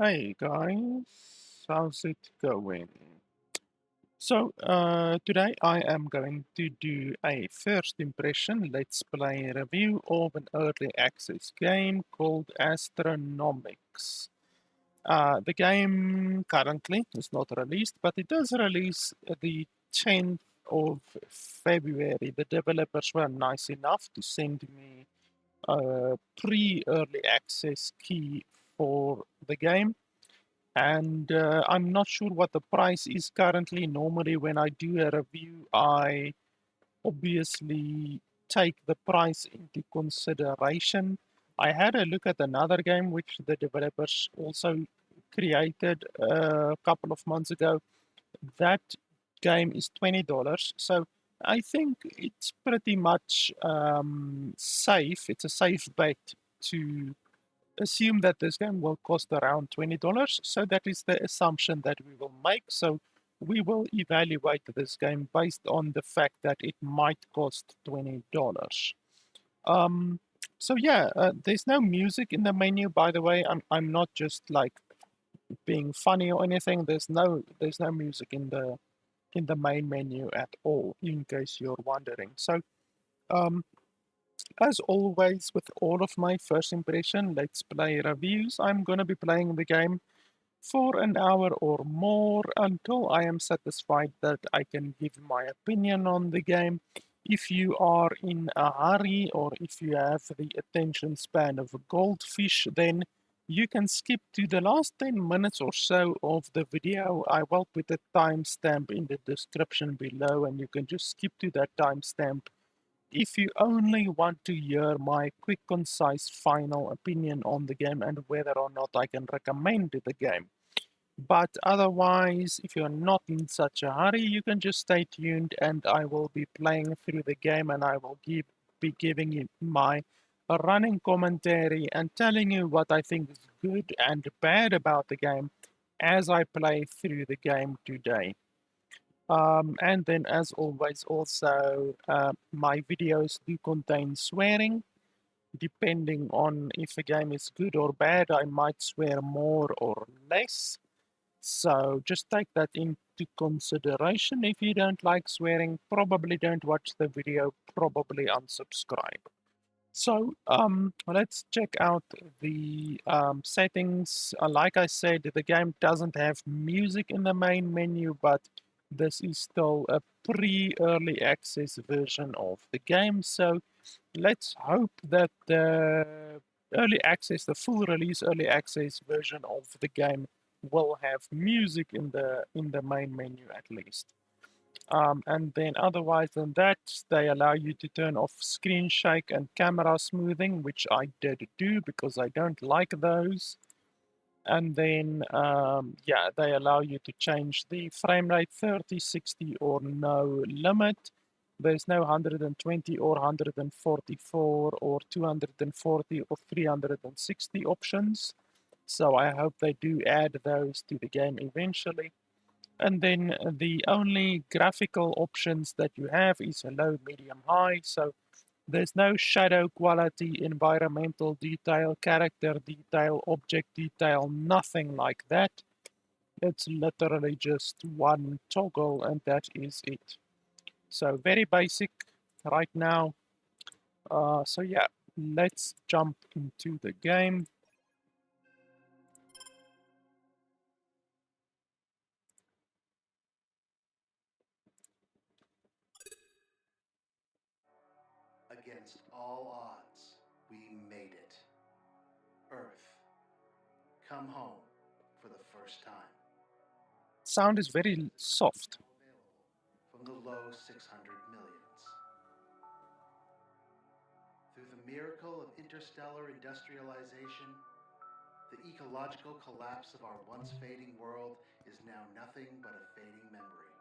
Hey guys, how's it going? Today I am going to do a first impression let's play review of an early access game called Astronomics. The game currently is not released, but it does release the 10th of February. The developers were nice enough to send me a pre-early access key for the game, and I'm not sure what the price is currently. Normally, when I do a review, I obviously take the price into consideration. I had a look at another game which the developers also created a couple of months ago. That game is $20, so I think it's pretty much safe. It's a safe bet to assume that this game will cost around $20. So that is the assumption that we will make. So we will evaluate this game based on the fact that it might cost $20. Um, there's no music in the menu, by the way. I'm not just like being funny or anything. There's no music in the main menu at all, in case you're wondering. Um, as always, with all of my first impression Let's Play reviews, I'm gonna be playing the game for an hour or more until I am satisfied that I can give my opinion on the game. If you are in a hurry or if you have the attention span of a goldfish, then you can skip to the last 10 minutes or so of the video. I will put a timestamp in the description below, and you can just skip to that timestamp if you only want to hear my quick, concise, final opinion on the game and whether or not I can recommend the game. But otherwise, if you're not in such a hurry, you can just stay tuned and I will be playing through the game, and I will be giving you my running commentary and telling you what I think is good and bad about the game as I play through the game today. And then, as always, also my videos do contain swearing. Depending on if a game is good or bad, I might swear more or less. So just take that into consideration. If you don't like swearing, probably don't watch the video, probably unsubscribe. Let's check out the settings. Like I said, the game doesn't have music in the main menu, but this is still a pre-early access version of the game. So let's hope that the full release early access version of the game will have music in the main menu at least. And then otherwise than that, they allow you to turn off screen shake and camera smoothing, which I did do because I don't like those. And then, they allow you to change the frame rate 30, 60, or no limit. There's no 120 or 144 or 240 or 360 options. So I hope they do add those to the game eventually. And then the only graphical options that you have is a low, medium, high. So there's no shadow quality, environmental detail, character detail, object detail, nothing like that. It's literally just one toggle and that is it. So very basic right now. Let's jump into the game. Against all odds, we made it. Earth, come home for the first time. Sound is very soft. Available from the low 600 millions. Through the miracle of interstellar industrialization, the ecological collapse of our once fading world is now nothing but a fading memory.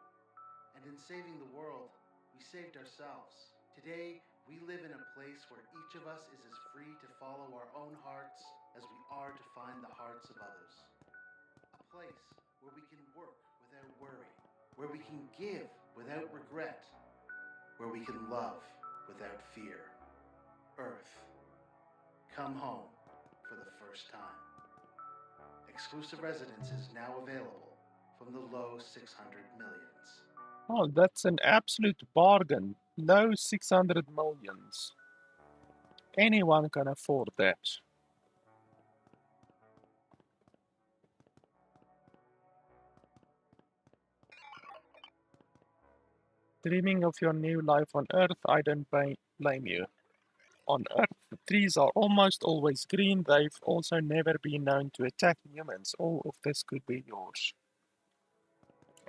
And in saving the world, we saved ourselves. Today, we live in a place where each of us is as free to follow our own hearts as we are to find the hearts of others. A place where we can work without worry, where we can give without regret, where we can love without fear. Earth, come home for the first time. Exclusive residence is now available from the low 600 millions. Oh, that's an absolute bargain. Low 600 millions. Anyone can afford that. Dreaming of your new life on Earth, I don't blame you. On Earth, the trees are almost always green. They've also never been known to attack humans. All of this could be yours.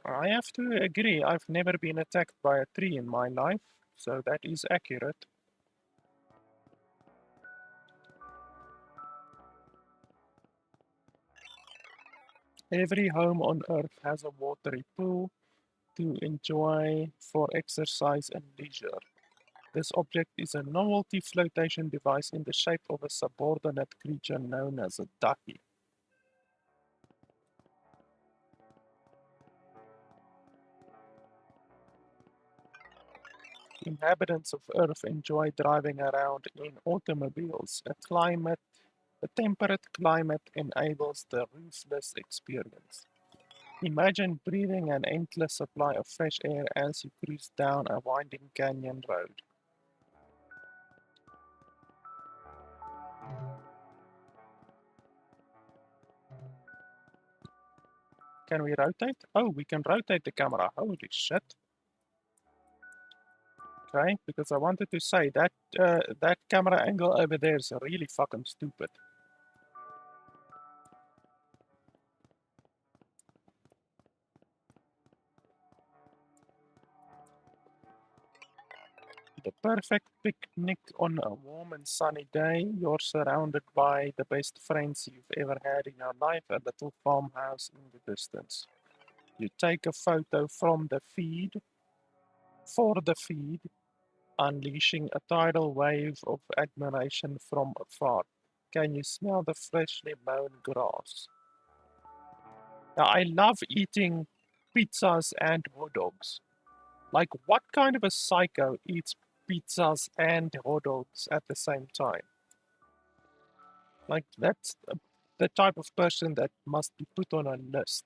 I have to agree, I've never been attacked by a tree in my life, so that is accurate. Every home on Earth has a watery pool to enjoy for exercise and leisure. This object is a novelty flotation device in the shape of a subordinate creature known as a ducky. Inhabitants of Earth enjoy driving around in automobiles. A temperate climate enables the roofless experience. Imagine breathing an endless supply of fresh air as you cruise down a winding canyon road. Can we rotate? Oh, we can rotate the camera. Holy shit. Okay, because I wanted to say that that camera angle over there is really fucking stupid. The perfect picnic on a warm and sunny day. You're surrounded by the best friends you've ever had in your life, a little farmhouse in the distance. You take a photo from the feed, for the feed, unleashing a tidal wave of admiration from afar. Can you smell the freshly mown grass? Now, I love eating pizzas and hot dogs. Like, what kind of a psycho eats pizzas and hot dogs at the same time? Like, that's the type of person that must be put on a list.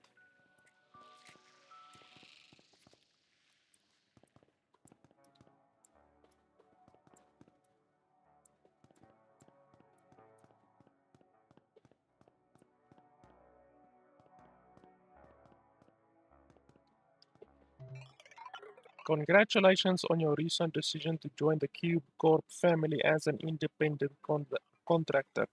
Congratulations on your recent decision to join the Cube Corp family as an independent contractor.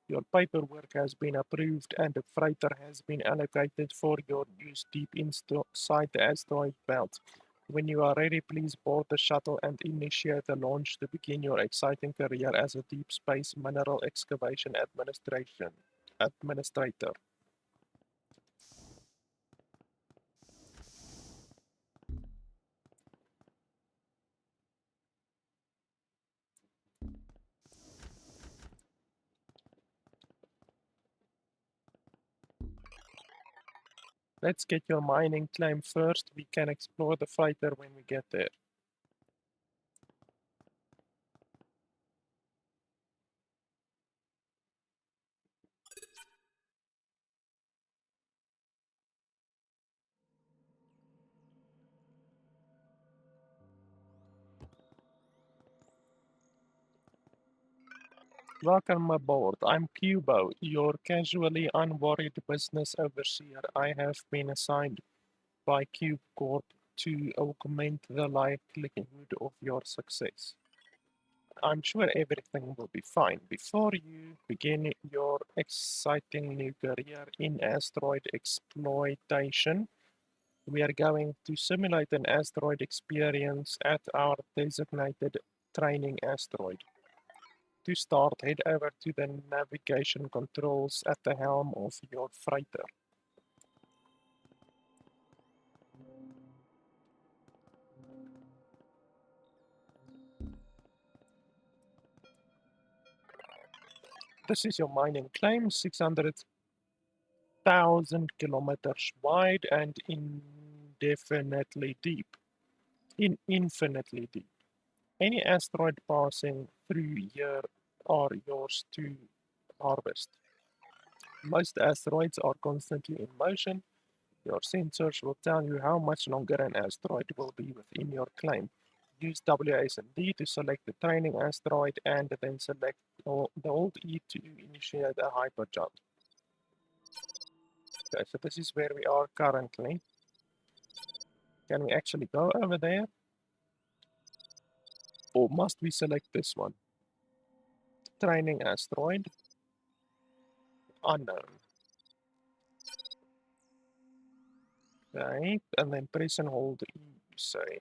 Your paperwork has been approved and a freighter has been allocated for your use deep inside the asteroid belt. When you are ready, please board the shuttle and initiate the launch to begin your exciting career as a deep space mineral excavation administrator. Let's get your mining claim first. We can explore the freighter when we get there. Welcome aboard. I'm Cubo, your casually unworried business overseer. I have been assigned by Cube Corp to augment the likelihood of your success. I'm sure everything will be fine. Before you begin your exciting new career in asteroid exploitation, we are going to simulate an asteroid experience at our designated training asteroid. To start, head over to the navigation controls at the helm of your freighter. This is your mining claim, 600,000 kilometers wide and indefinitely deep. Infinitely deep. Any asteroid passing through here are yours to harvest. Most asteroids are constantly in motion. Your sensors will tell you how much longer an asteroid will be within your claim. Use WASD to select the training asteroid and then select the Alt E to initiate a hyperjump. Okay, so this is where we are currently. Can we actually go over there? Or must we select this one? Training asteroid. Unknown. Okay, and then press and hold E, say.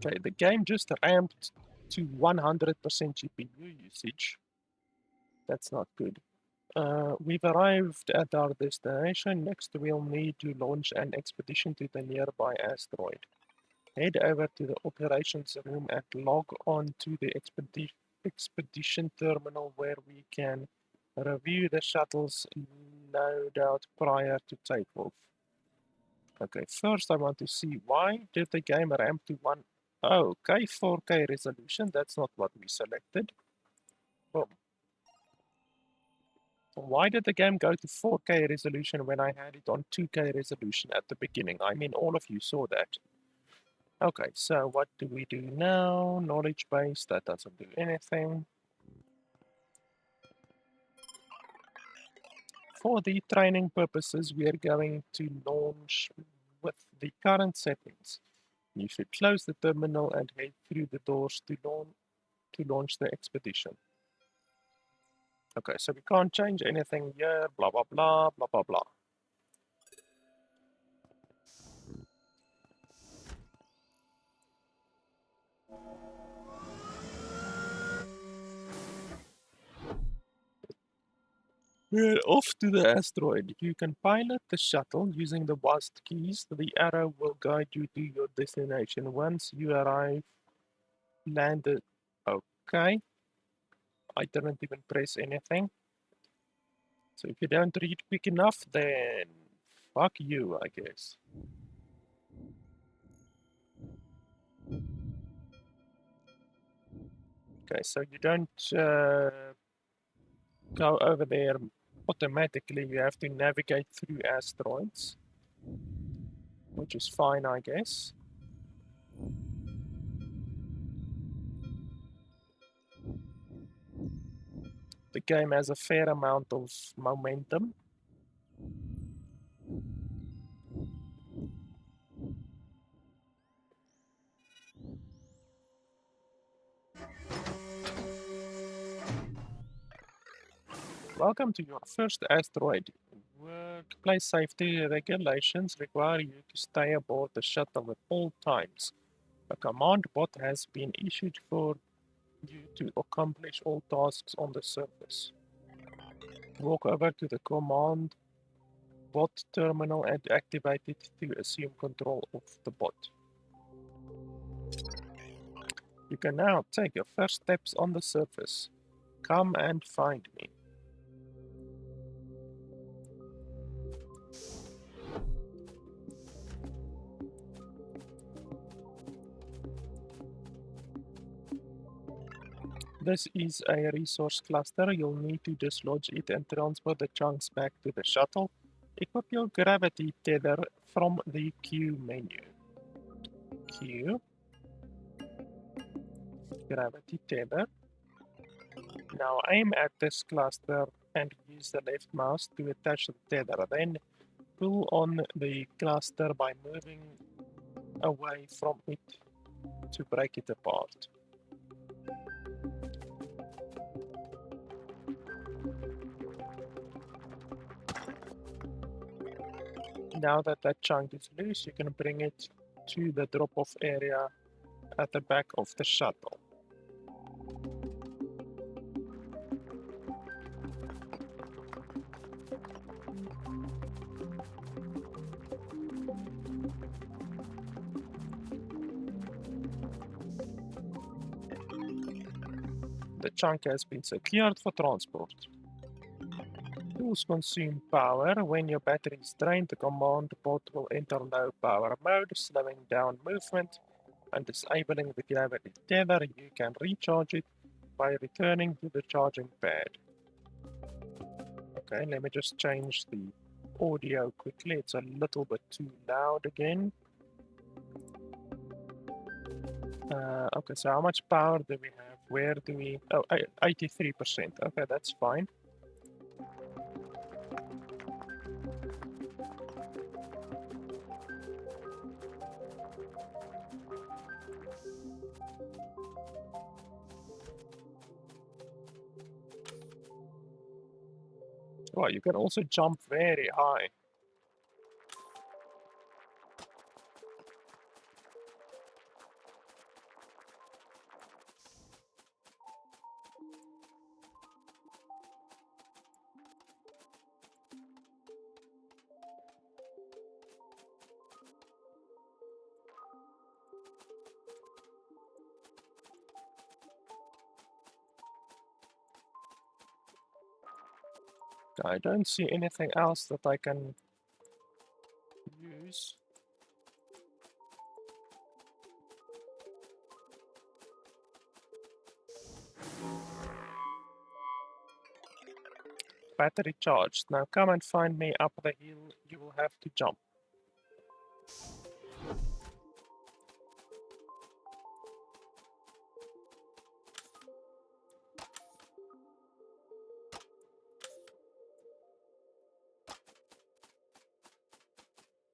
Okay, the game just ramped to 100% GPU usage. That's not good. We've arrived at our destination. Next, we'll need to launch an expedition to the nearby asteroid. Head over to the operations room and log on to the expedition terminal where we can review the shuttle's loadout prior to takeoff. Okay, first I want to see why did the game ramp to one. Oh, okay, 4K resolution. That's not what we selected. Boom. Why did the game go to 4K resolution when I had it on 2K resolution at the beginning? I mean, all of you saw that. Okay, so what do we do now? Knowledge base, that doesn't do anything. For the training purposes, we are going to launch with the current settings. You should close the terminal and head through the doors to launch the expedition. Okay, so we can't change anything here, blah, blah, blah, blah, blah, blah. We're off to the asteroid. You can pilot the shuttle using the WASD keys. The arrow will guide you to your destination. Once you arrive, landed. Okay. I didn't even press anything. So if you don't read quick enough, then fuck you, I guess. Okay, so you don't go over there automatically. You have to navigate through asteroids, which is fine, I guess. The game has a fair amount of momentum. Welcome to your first asteroid. Workplace safety regulations require you to stay aboard the shuttle at all times. A command bot has been issued for you to accomplish all tasks on the surface. Walk over to the command bot terminal and activate it to assume control of the bot. You can now take your first steps on the surface. Come and find me. This is a resource cluster. You'll need to dislodge it and transfer the chunks back to the shuttle. Equip your gravity tether from the Q menu. Q. Gravity tether. Now aim at this cluster and use the left mouse to attach the tether. Then pull on the cluster by moving away from it to break it apart. Now that chunk is loose, you can bring it to the drop-off area at the back of the shuttle. The chunk has been secured for transport. Tools consume power. When your battery is drained, the command bot will enter low power mode, slowing down movement and disabling the gravity tether. You can recharge it by returning to the charging pad. Okay, let me just change the audio quickly. It's a little bit too loud again. Okay, so how much power do we have? Where do we... Oh, 83%. Okay, that's fine. Well, you can also jump very high. I don't see anything else that I can use. Battery charged. Now come and find me up the hill. You will have to jump.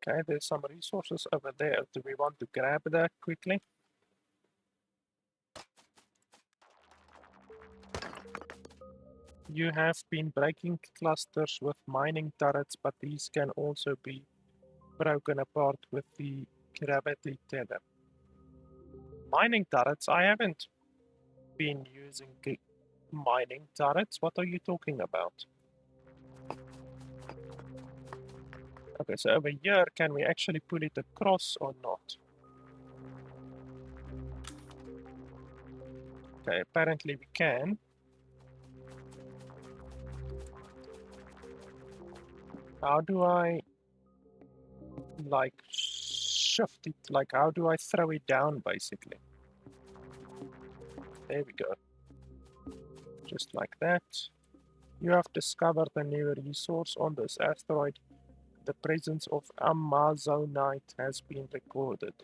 Okay, there's some resources over there. Do we want to grab that quickly? You have been breaking clusters with mining turrets, but these can also be broken apart with the gravity tether. Mining turrets? I haven't been using mining turrets. What are you talking about? Okay, so over here, can we actually pull it across or not? Okay, apparently we can. How do I, like, shift it? Like, how do I throw it down, basically? There we go. Just like that. You have discovered a new resource on this asteroid. The presence of Amazonite has been recorded.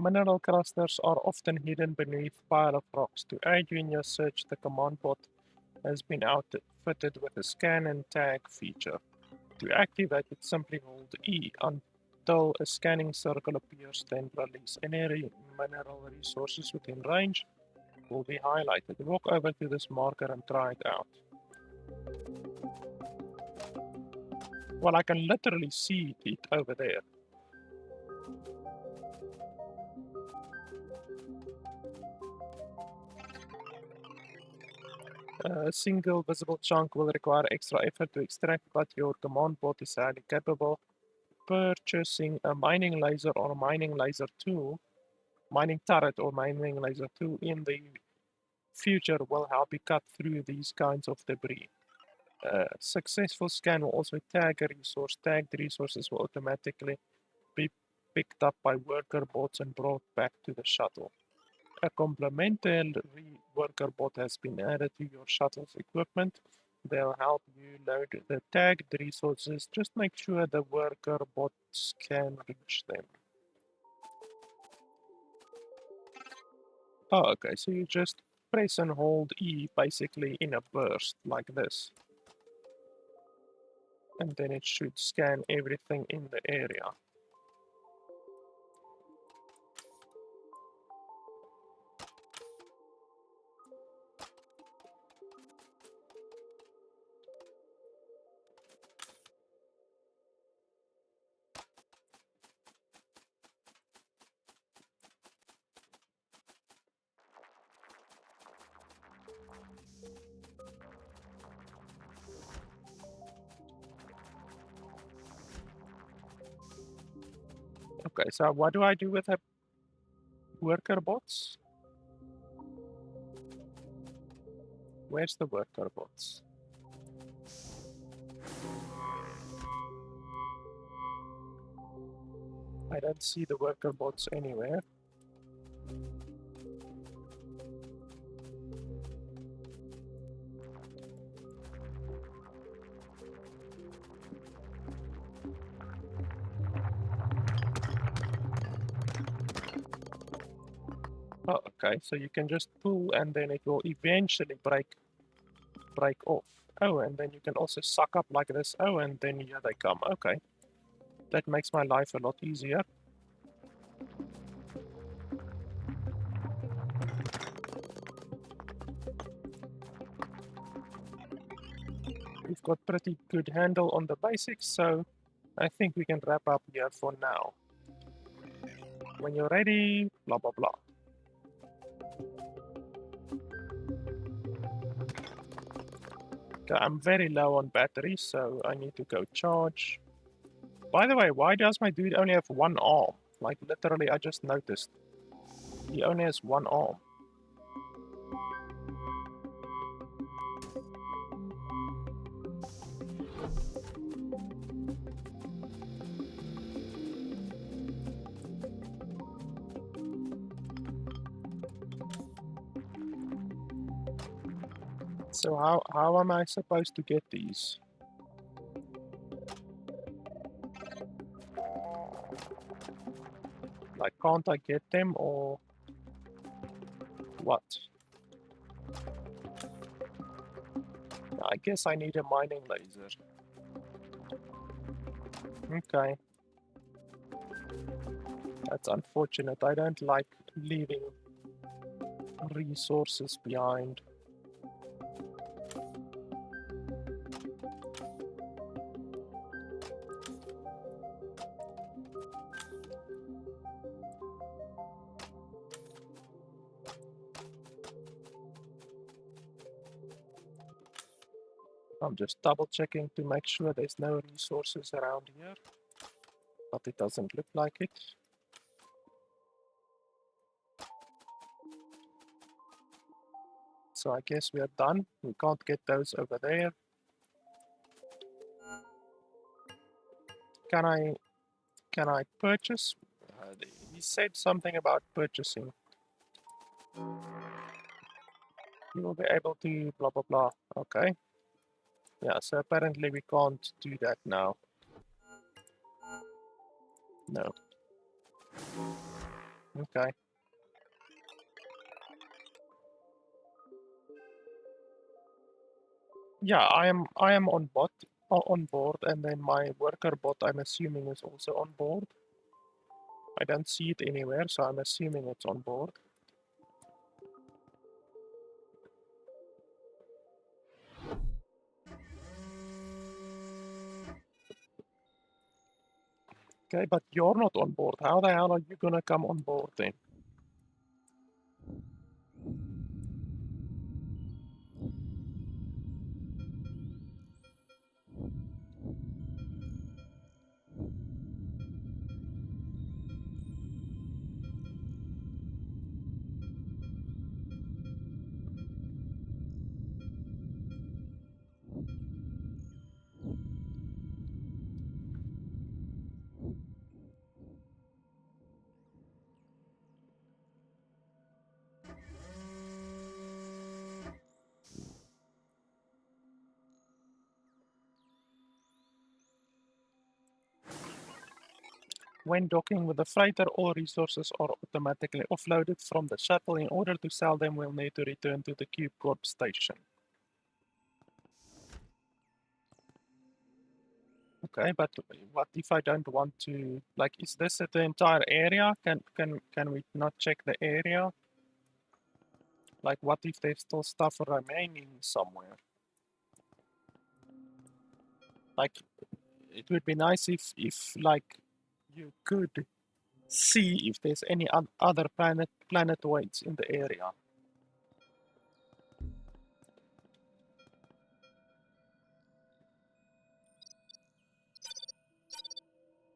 Mineral clusters are often hidden beneath pile of rocks. To aid you in your search, the command bot has been outfitted with a scan and tag feature. To activate it, simply hold E until a scanning circle appears, then release. Any mineral resources within range will be highlighted. Walk over to this marker and try it out. Well, I can literally see it over there. A single visible chunk will require extra effort to extract, but your command bot is highly capable. Purchasing a mining laser or mining laser tool, mining turret or mining laser tool in the future will help you cut through these kinds of debris. Successful scan will also tag a resource. Tagged resources will automatically be picked up by worker bots and brought back to the shuttle. A complementary worker bot has been added to your shuttle's equipment. They'll help you load the tagged resources. Just make sure the worker bots can reach them. Oh, okay, so you just press and hold E basically in a burst like this. And then it should scan everything in the area. Okay, so what do I do with the worker bots? Where's the worker bots? I don't see the worker bots anywhere. Oh, okay, so you can just pull and then it will eventually break off. Oh, and then you can also suck up like this. Oh, and then here they come. Okay, that makes my life a lot easier. We've got pretty good handle on the basics, so I think we can wrap up here for now. When you're ready, blah blah blah. Okay, I'm very low on battery, so I need to go charge. By the way, why does my dude only have one arm? Like, literally, I just noticed. He only has one arm. So how am I supposed to get these? Like, can't I get them, or what? I guess I need a mining laser. Okay. That's unfortunate. I don't like leaving resources behind. I'm just double checking to make sure there's no resources around here. But it doesn't look like it. So I guess we are done. We can't get those over there. Can I purchase? He said something about purchasing. You will be able to blah blah blah. Okay. Yeah, so apparently we can't do that now. No. Okay. Yeah, I am on board, and then my worker bot I'm assuming is also on board. I don't see it anywhere, so I'm assuming it's on board. Okay, but you're not on board. How the hell are you gonna come on board then? When docking with a freighter, all resources are automatically offloaded from the shuttle. In order to sell them, we'll need to return to the Cube Corp station. Okay, but what if I don't want to, like, is this the entire area? Can we not check the area? Like, what if there's still stuff remaining somewhere? Like, it would be nice if like, you could see if there's any other planetoids in the area.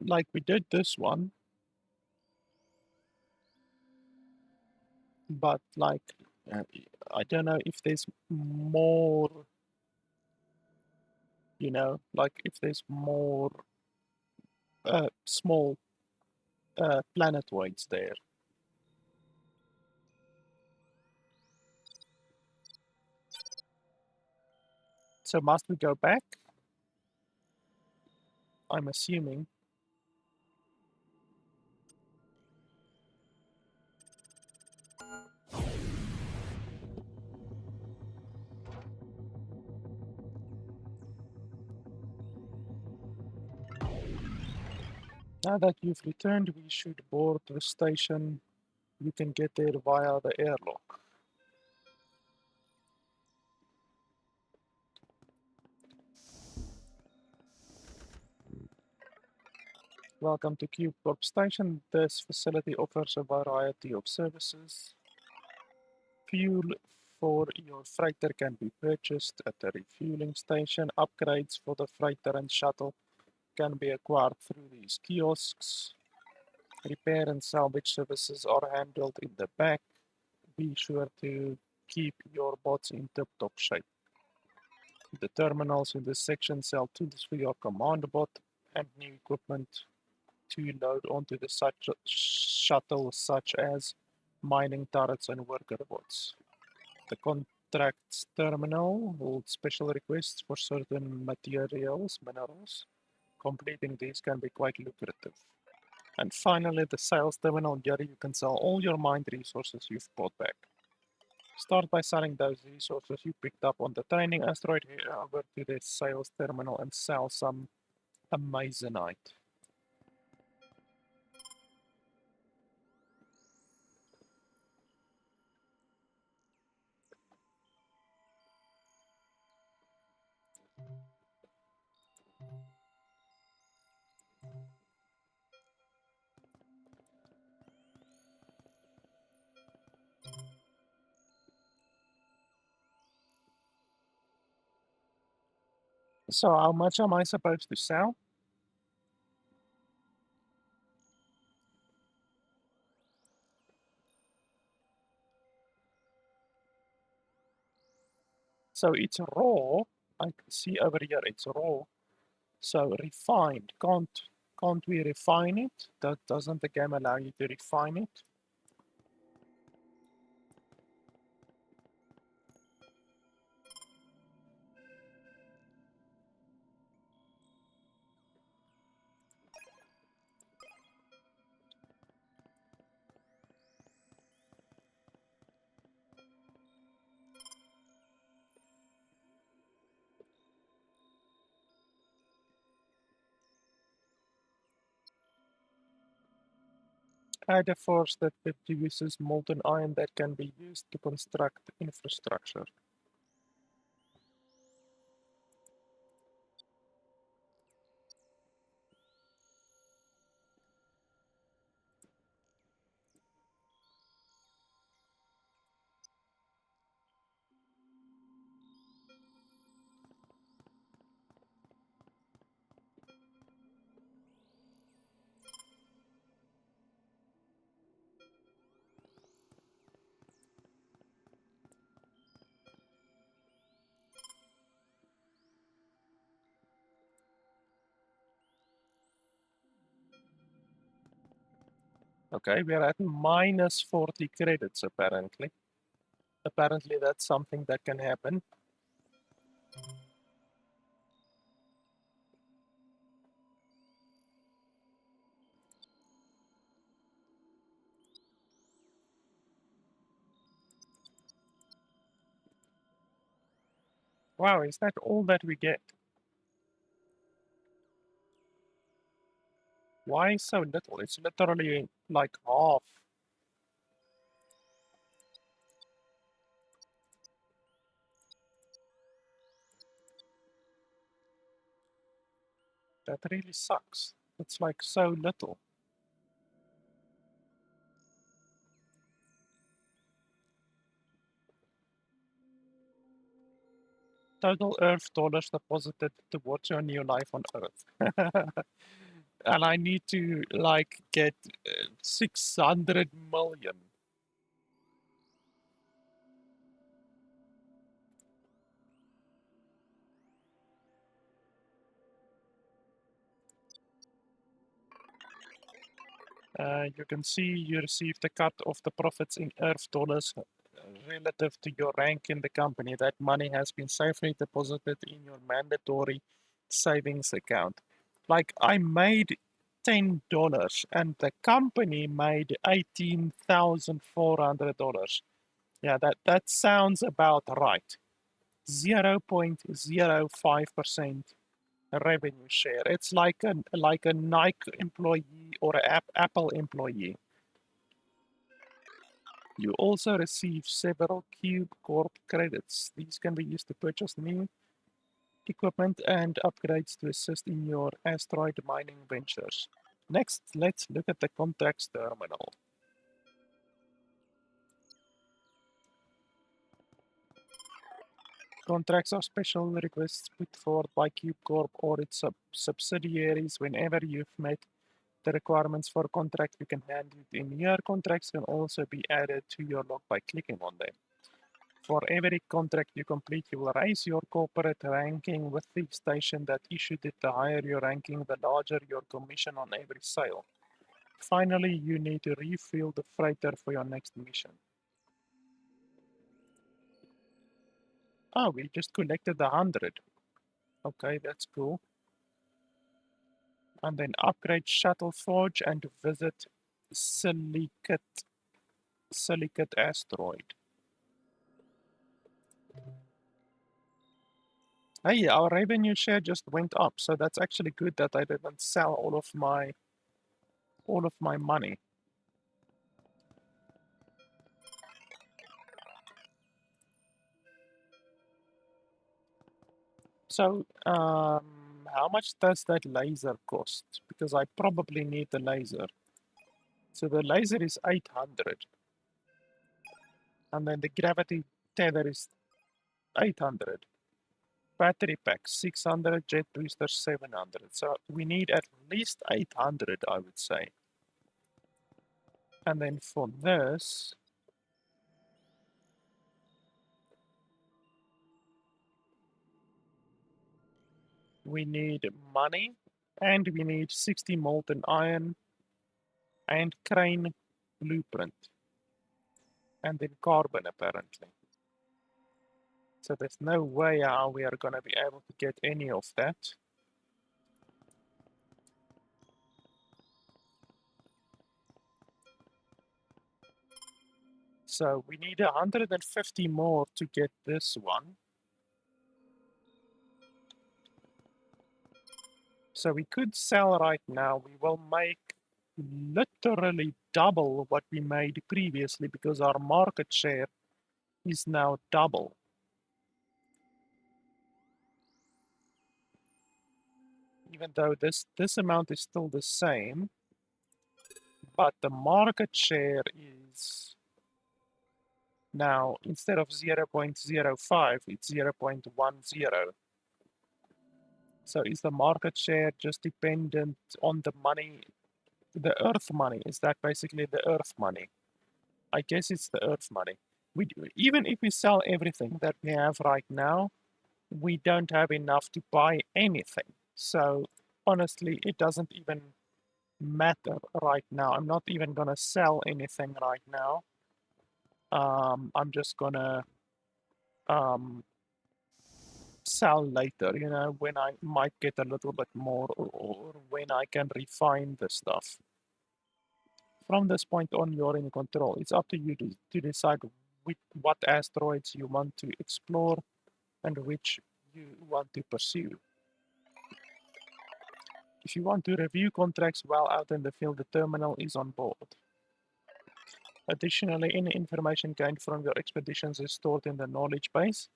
Like we did this one, but like, I don't know if there's more, you know, like if there's more small planetoids there. So must we go back? I'm assuming. Now that you've returned, we should board the station. You can get there via the airlock. Welcome to Cube Corp Station. This facility offers a variety of services. Fuel for your freighter can be purchased at the refueling station. Upgrades for the freighter and shuttle can be acquired through these kiosks. Repair and salvage services are handled in the back. Be sure to keep your bots in tip-top shape. The terminals in this section sell tools for your command bot and new equipment to load onto the shuttle, such as mining turrets and worker bots. The contracts terminal holds special requests for certain minerals. Completing these can be quite lucrative. And finally, the sales terminal. Here you can sell all your mined resources you've bought back. Start by selling those resources you picked up on the training asteroid. Head over to the sales terminal and sell some amazonite. So how much am I supposed to sell? So it's raw. I can see over here it's raw. So refined. Can't we refine it? Doesn't the game allow you to refine it? Add a force that produces molten iron that can be used to construct infrastructure. Okay, we're at minus 40 credits apparently. Apparently that's something that can happen. Wow, is that all that we get? Why so little? It's literally like half. That really sucks. It's like so little. Total Earth dollars deposited towards your new life on Earth. And I need to like get 600 million. You can see you received a cut of the profits in Earth dollars relative to your rank in the company. That money has been safely deposited in your mandatory savings account. Like I made $10 and the company made $18,400. Yeah, that sounds about right. 0.05% revenue share. It's like a Nike employee or an Apple employee. You also receive several Cube Corp credits. These can be used to purchase new equipment and upgrades to assist in your asteroid mining ventures. Next, let's look at the contracts terminal. Contracts are special requests put forward by Cube Corp or its subsidiaries. Whenever you've met the requirements for a contract, you can hand it in here. Contracts can also be added to your log by clicking on them. For every contract you complete, you will raise your corporate ranking with the station that issued it. The higher your ranking, the larger your commission on every sale. Finally, you need to refill the freighter for your next mission. Oh, we just collected 100. Okay, that's cool. And then upgrade Shuttle Forge and visit Silicate Asteroid. Hey, our revenue share just went up, so that's actually good that I didn't sell all of my money. So, how much does that laser cost? Because I probably need the laser. So the laser is 800, and then the gravity tether is 800. Battery pack 600, jet booster 700. So we need at least 800, I would say. And then for this, we need money, and we need 60 molten iron, and crane blueprint, and then carbon apparently. So there's no way how we are going to be able to get any of that. So we need 150 more to get this one. So we could sell right now. We will make literally double what we made previously because our market share is now double. Even though this amount is still the same, but the market share is now, instead of 0.05, it's 0.10. So is the market share just dependent on the money, the earth money? Is that basically the earth money? I guess it's the earth money. Even if we sell everything that we have right now, we don't have enough to buy anything. So honestly, it doesn't even matter right now. I'm not even gonna sell anything right now. I'm just gonna sell later, when I might get a little bit more or when I can refine the stuff. From this point on, you're in control. It's up to you to decide what asteroids you want to explore and which you want to pursue. If you want to review contracts while out in the field, the terminal is on board. Additionally, any information gained from your expeditions is stored in the knowledge base.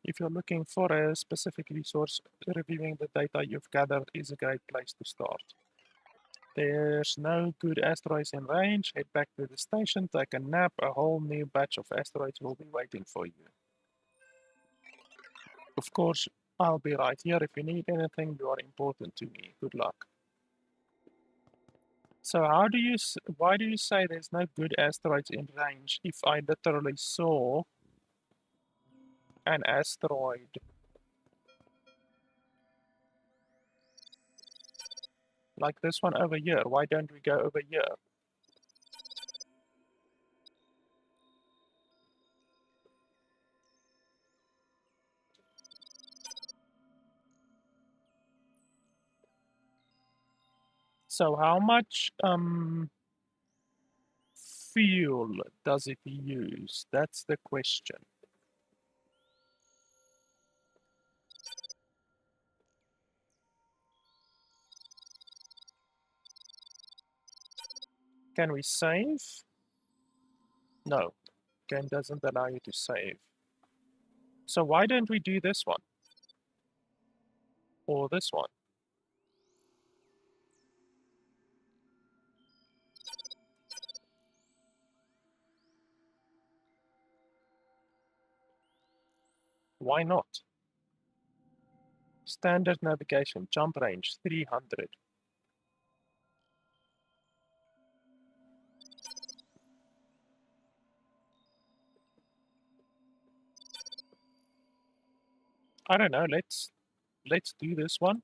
If you're looking for a specific resource, reviewing the data you've gathered is a great place to start. There's no good asteroids in range. Head back to the station, take a nap. A whole new batch of asteroids will be waiting for you. Of course, I'll be right here if you need anything. You are important to me. Good luck. So why do you say there's no good asteroids in range if I literally saw an asteroid? Like this one over here. Why don't we go over here? So how much fuel does it use? That's the question. Can we save? No, game doesn't allow you to save. So why don't we do this one? Or this one? Why not? Standard navigation, jump range 300. I don't know, let's do this one.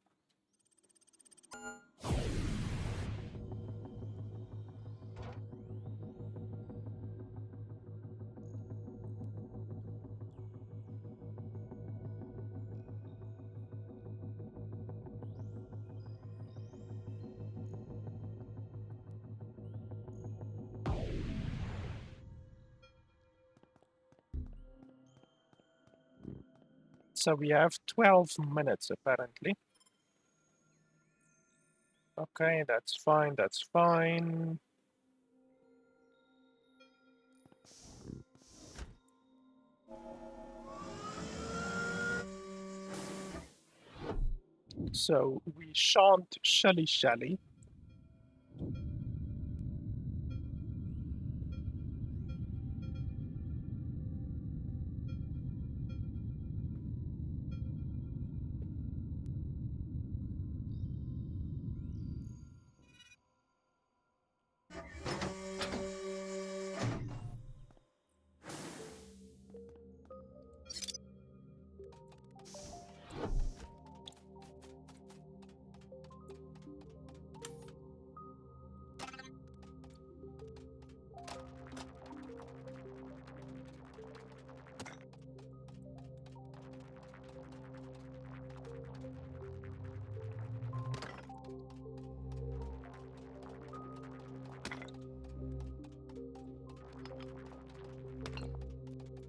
So we have 12 minutes apparently. Okay, that's fine, that's fine. So we shan't shally-shally.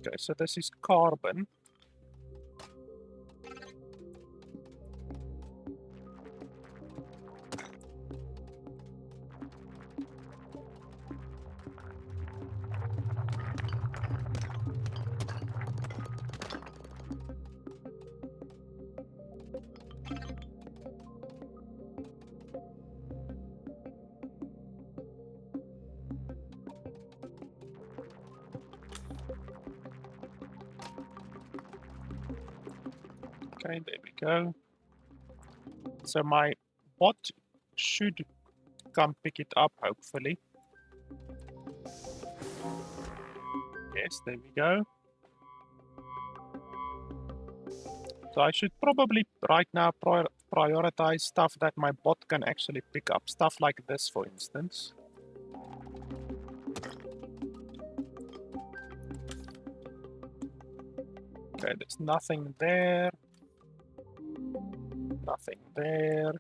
Okay, so this is carbon. Okay, there we go. So my bot should come pick it up, hopefully. Yes, there we go. So I should probably right now prioritize stuff that my bot can actually pick up. Stuff like this, for instance. Okay, there's nothing there. Nothing there.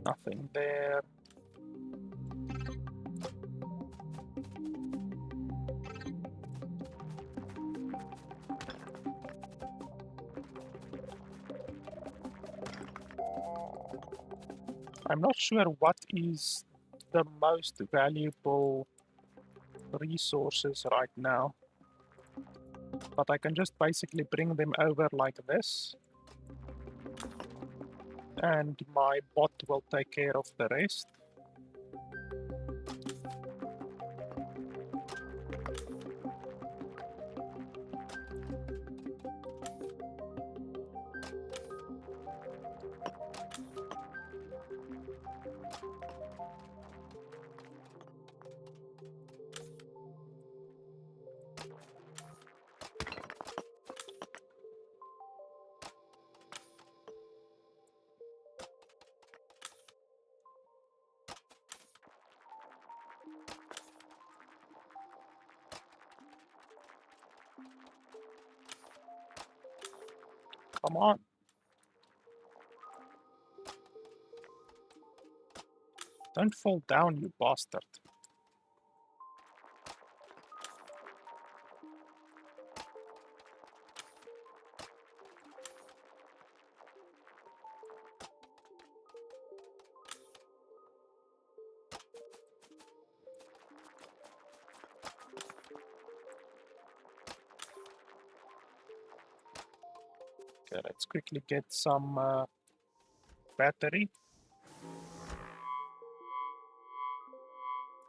Nothing there. I'm not sure what is the most valuable resources right now, but I can just basically bring them over like this, and my bot will take care of the rest. Come on. Don't fall down, you bastard. Okay, let's quickly get some battery.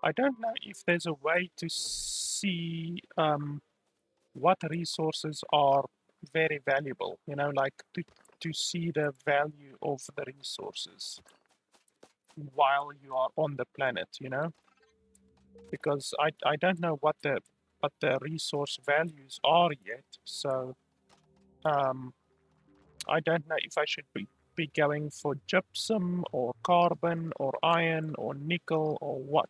I don't know if there's a way to see what resources are very valuable, you know, like to see the value of the resources while you are on the planet, you know, because I don't know what the resource values are yet, so I don't know if I should be going for gypsum or carbon or iron or nickel or what.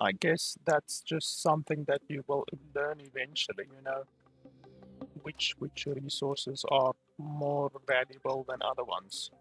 I guess that's just something that you will learn eventually, you know, which resources are more valuable than other ones.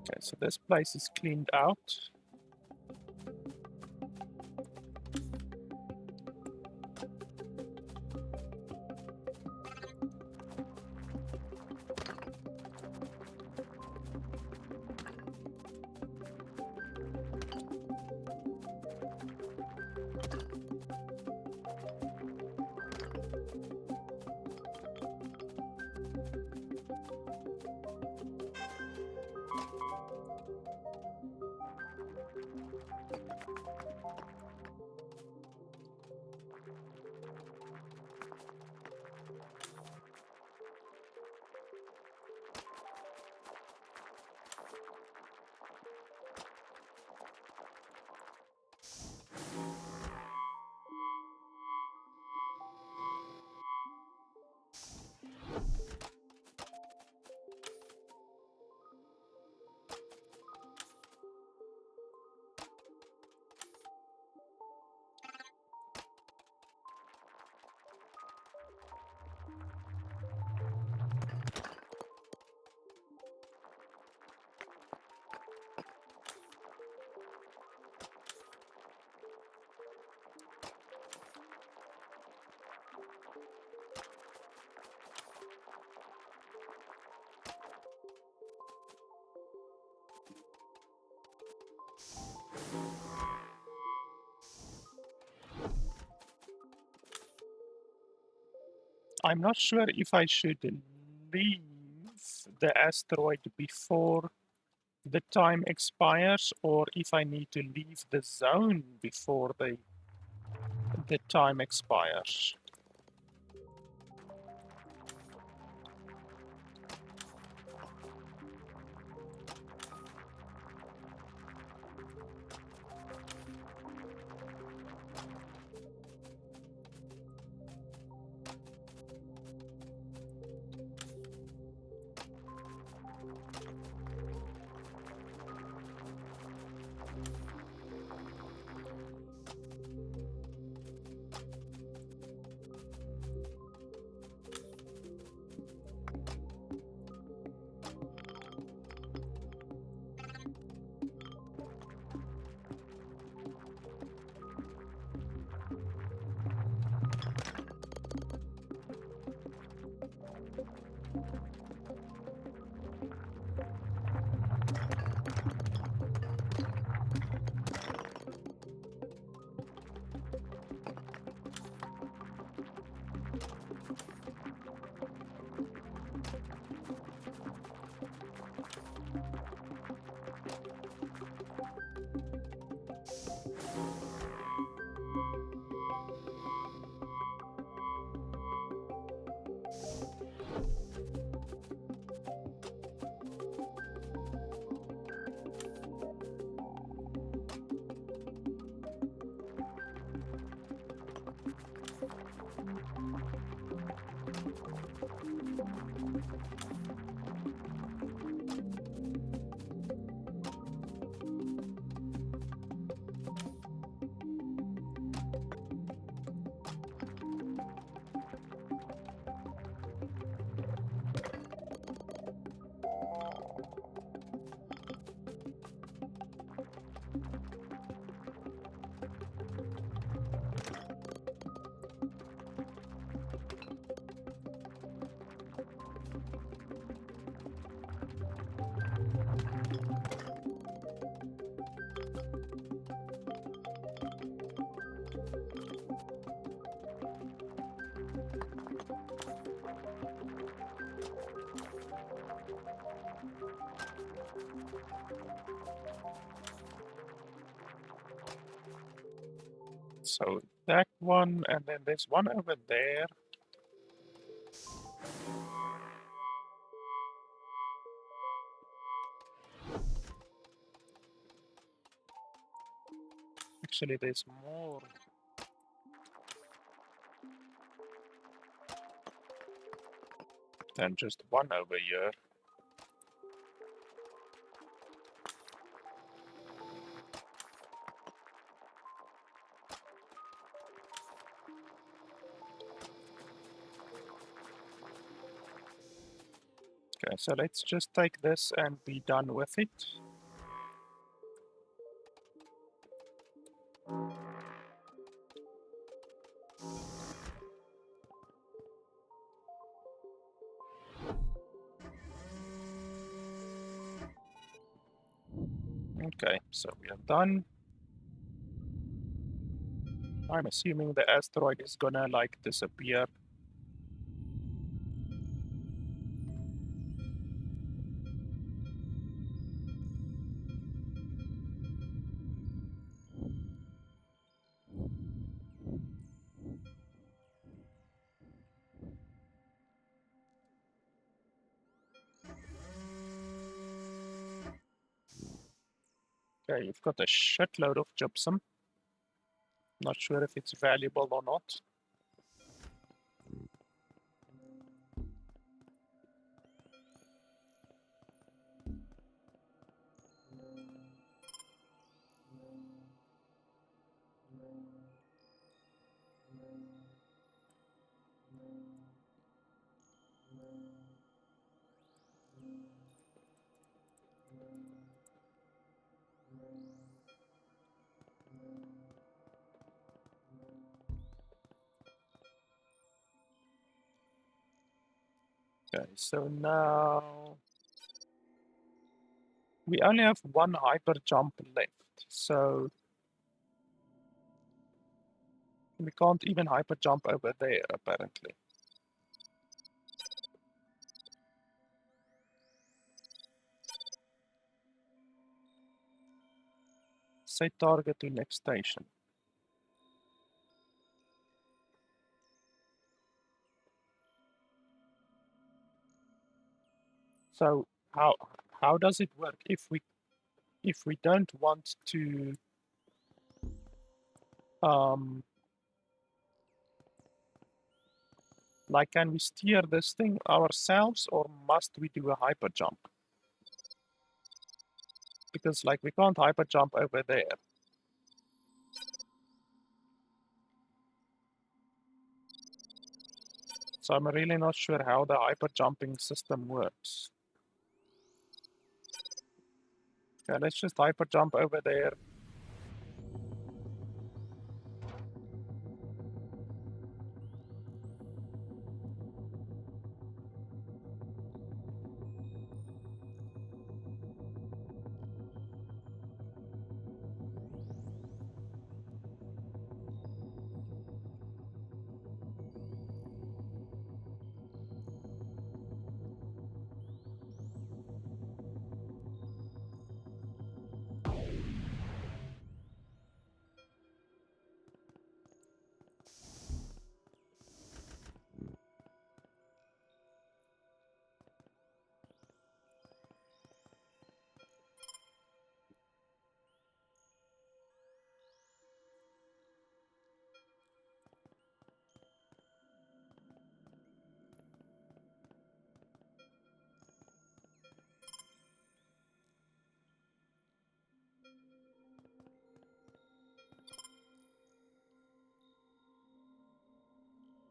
Okay, so this place is cleaned out. I'm not sure if I should leave the asteroid before the time expires or if I need to leave the zone before the time expires. So that one, and then there's one over there. Actually, there's more than just one over here. Okay, so let's just take this and be done with it. Okay, so we are done. I'm assuming the asteroid is gonna like disappear. Okay, you've got a shitload of gypsum. Not sure if it's valuable or not. Okay, so now we only have one hyper jump left, so we can't even hyper jump over there apparently. Set target to next station. So how does it work if we don't want to like, can we steer this thing ourselves, or must we do a hyper jump? Because like we can't hyper jump over there. So I'm really not sure how the hyper jumping system works. Okay, let's just hyper jump over there.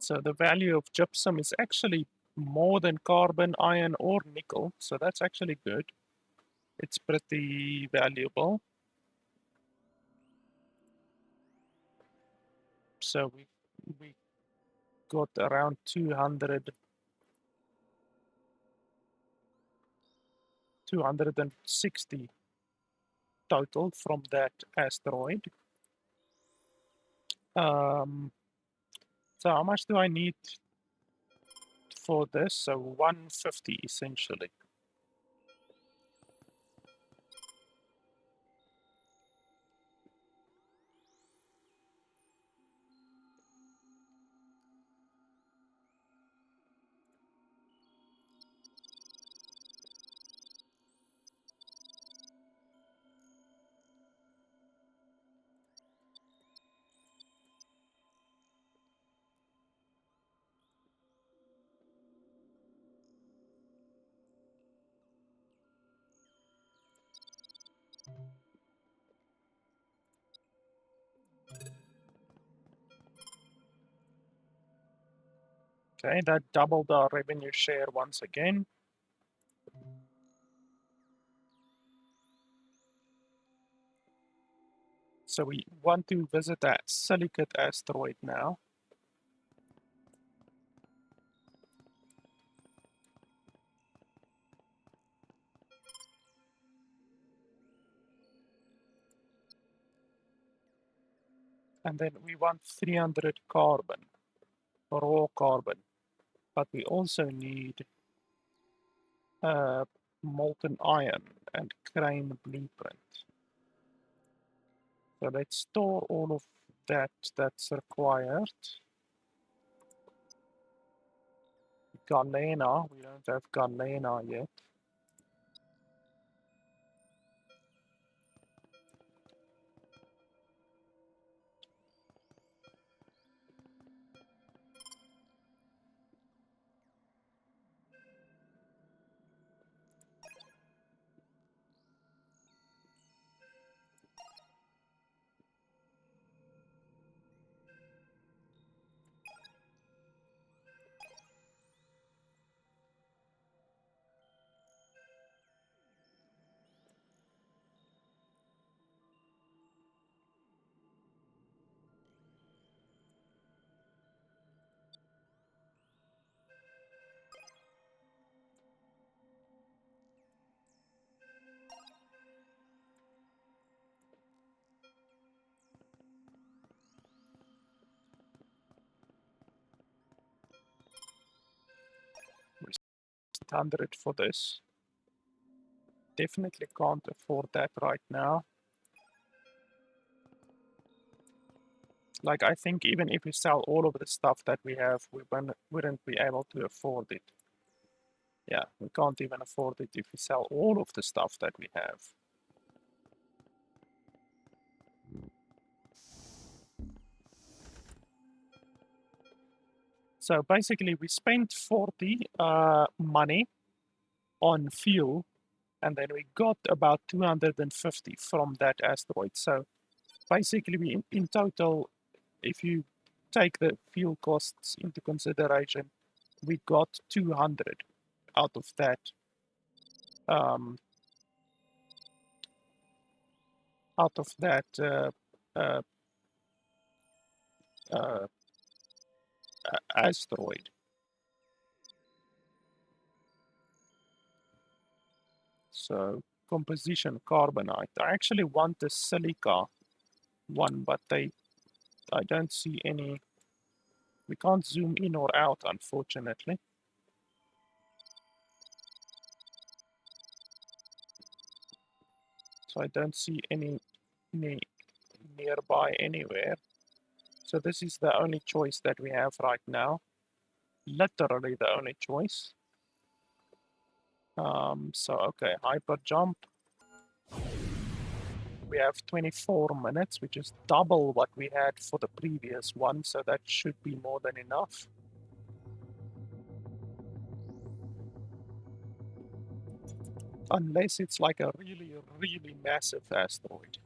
So the value of gypsum is actually more than carbon, iron, or nickel. So that's actually good. It's pretty valuable. So we got around 260 total from that asteroid. So how much do I need for this? So 150 essentially. Okay, that doubled our revenue share once again. So we want to visit that silicate asteroid now. And then we want 300 carbon, raw carbon. But we also need molten iron and crane blueprint. So let's store all of that's required. Galena, we don't have galena yet. We 600 for this. Definitely can't afford that right now. Like, I think even if we sell all of the stuff that we have, we wouldn't be able to afford it. Yeah, we can't even afford it if we sell all of the stuff that we have. So basically, we spent 40 money on fuel, and then we got about 250 from that asteroid. So basically, we in total, if you take the fuel costs into consideration, we got 200 out of that. Out of that uh, uh, asteroid. So composition carbonite. I actually want the silica one, but I don't see any. We can't zoom in or out, unfortunately. So I don't see any nearby anywhere. So this is the only choice that we have right now. Literally the only choice. So okay, hyper jump. We have 24 minutes, which is double what we had for the previous one, so that should be more than enough. Unless it's like a really, really massive asteroid.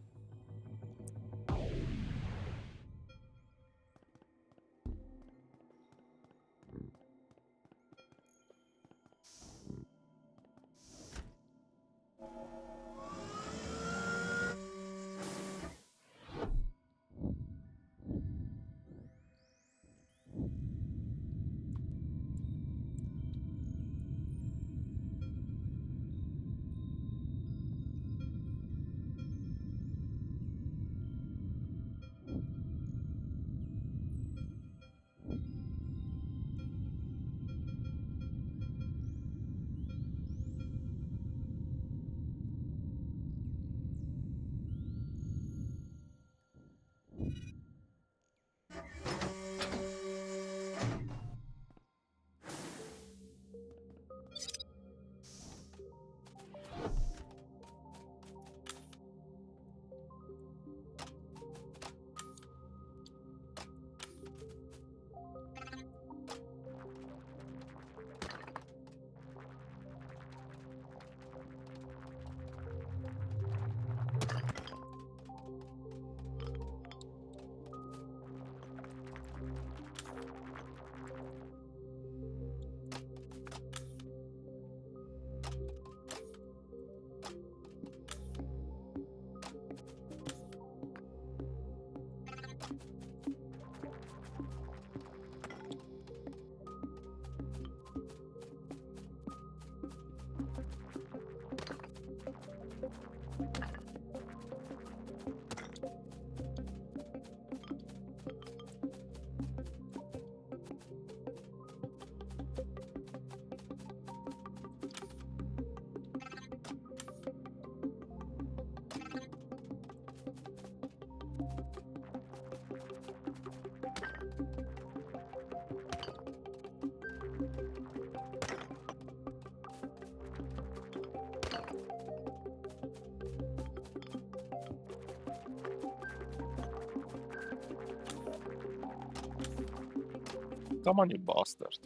Come on, you bastard.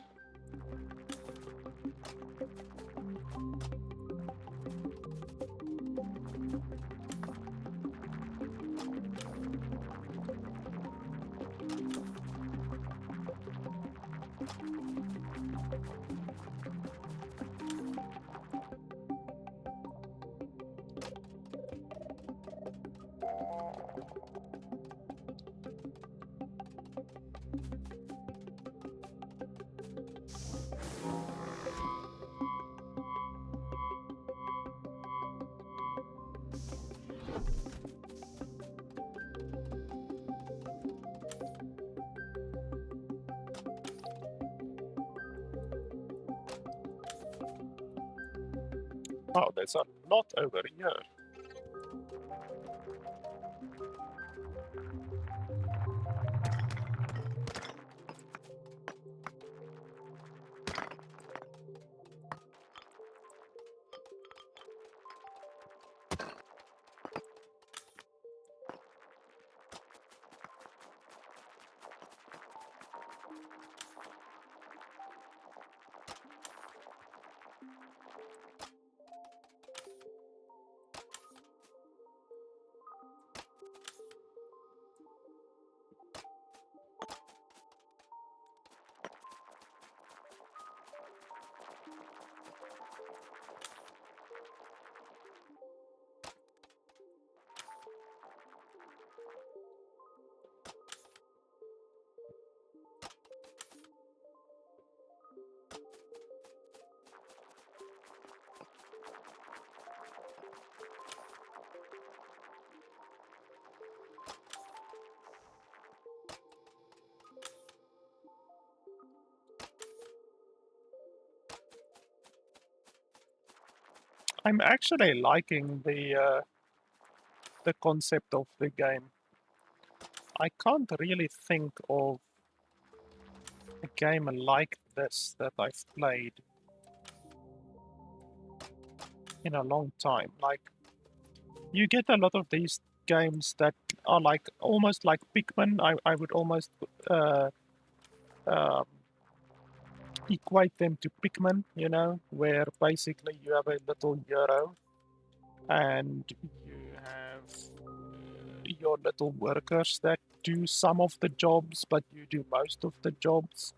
Oh, there's a lot over here. I'm actually liking the concept of the game. I can't really think of a game like this that I've played in a long time. Like, you get a lot of these games that are like almost like Pikmin. I would almost um, equate them to Pikmin, you know, where basically you have a little hero and you have your little workers that do some of the jobs, but you do most of the jobs.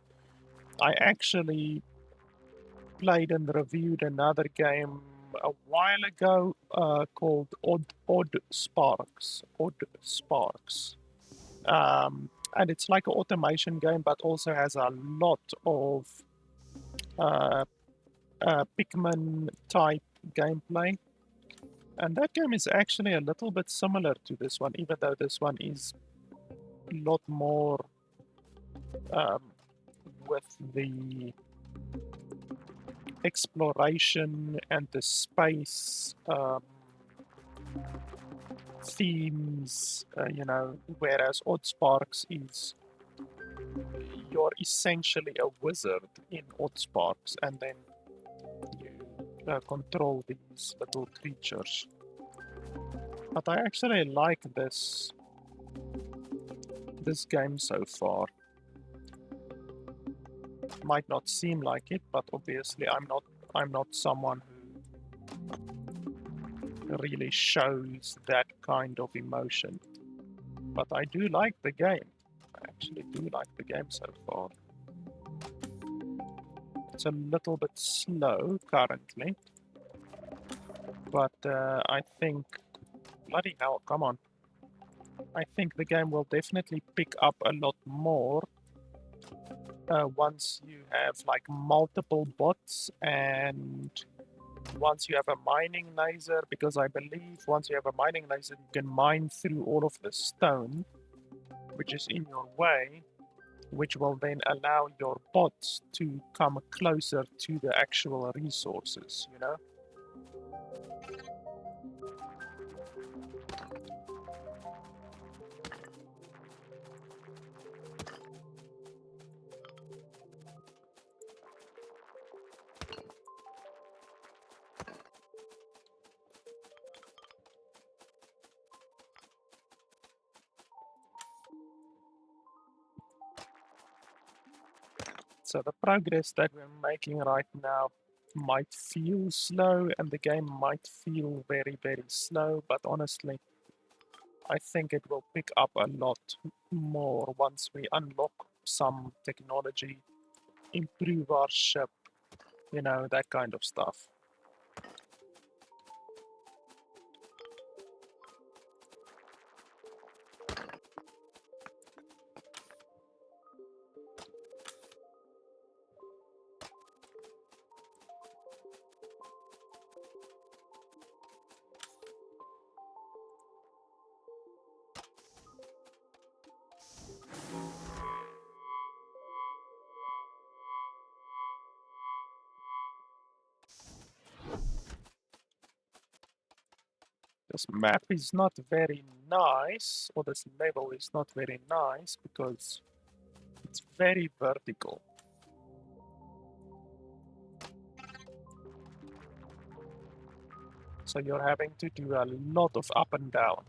I actually played and reviewed another game a while ago called Oddsparks. Oddsparks. And it's like an automation game, but also has a lot of uh, Pikmin type gameplay. And that game is actually a little bit similar to this one, even though this one is a lot more um, with the exploration and the space themes, you know, whereas Oddsparks is you're essentially a wizard in Oddsparks, and then you control these little creatures. But I actually like this game so far. Might not seem like it, but obviously I'm not someone who really shows that kind of emotion. But I do like the game. I actually do like the game so far. It's a little bit slow currently, but I think, bloody hell, come on. I think the game will definitely pick up a lot more once you have like multiple bots and once you have a mining laser, because I believe once you have a mining laser, you can mine through all of the stone which is in your way, which will then allow your bots to come closer to the actual resources, you know? So the progress that we're making right now might feel slow and the game might feel very, very slow, but honestly, I think it will pick up a lot more once we unlock some technology, improve our ship, you know, that kind of stuff. This map is not very nice, or this level is not very nice because it's very vertical. So you're having to do a lot of up and down.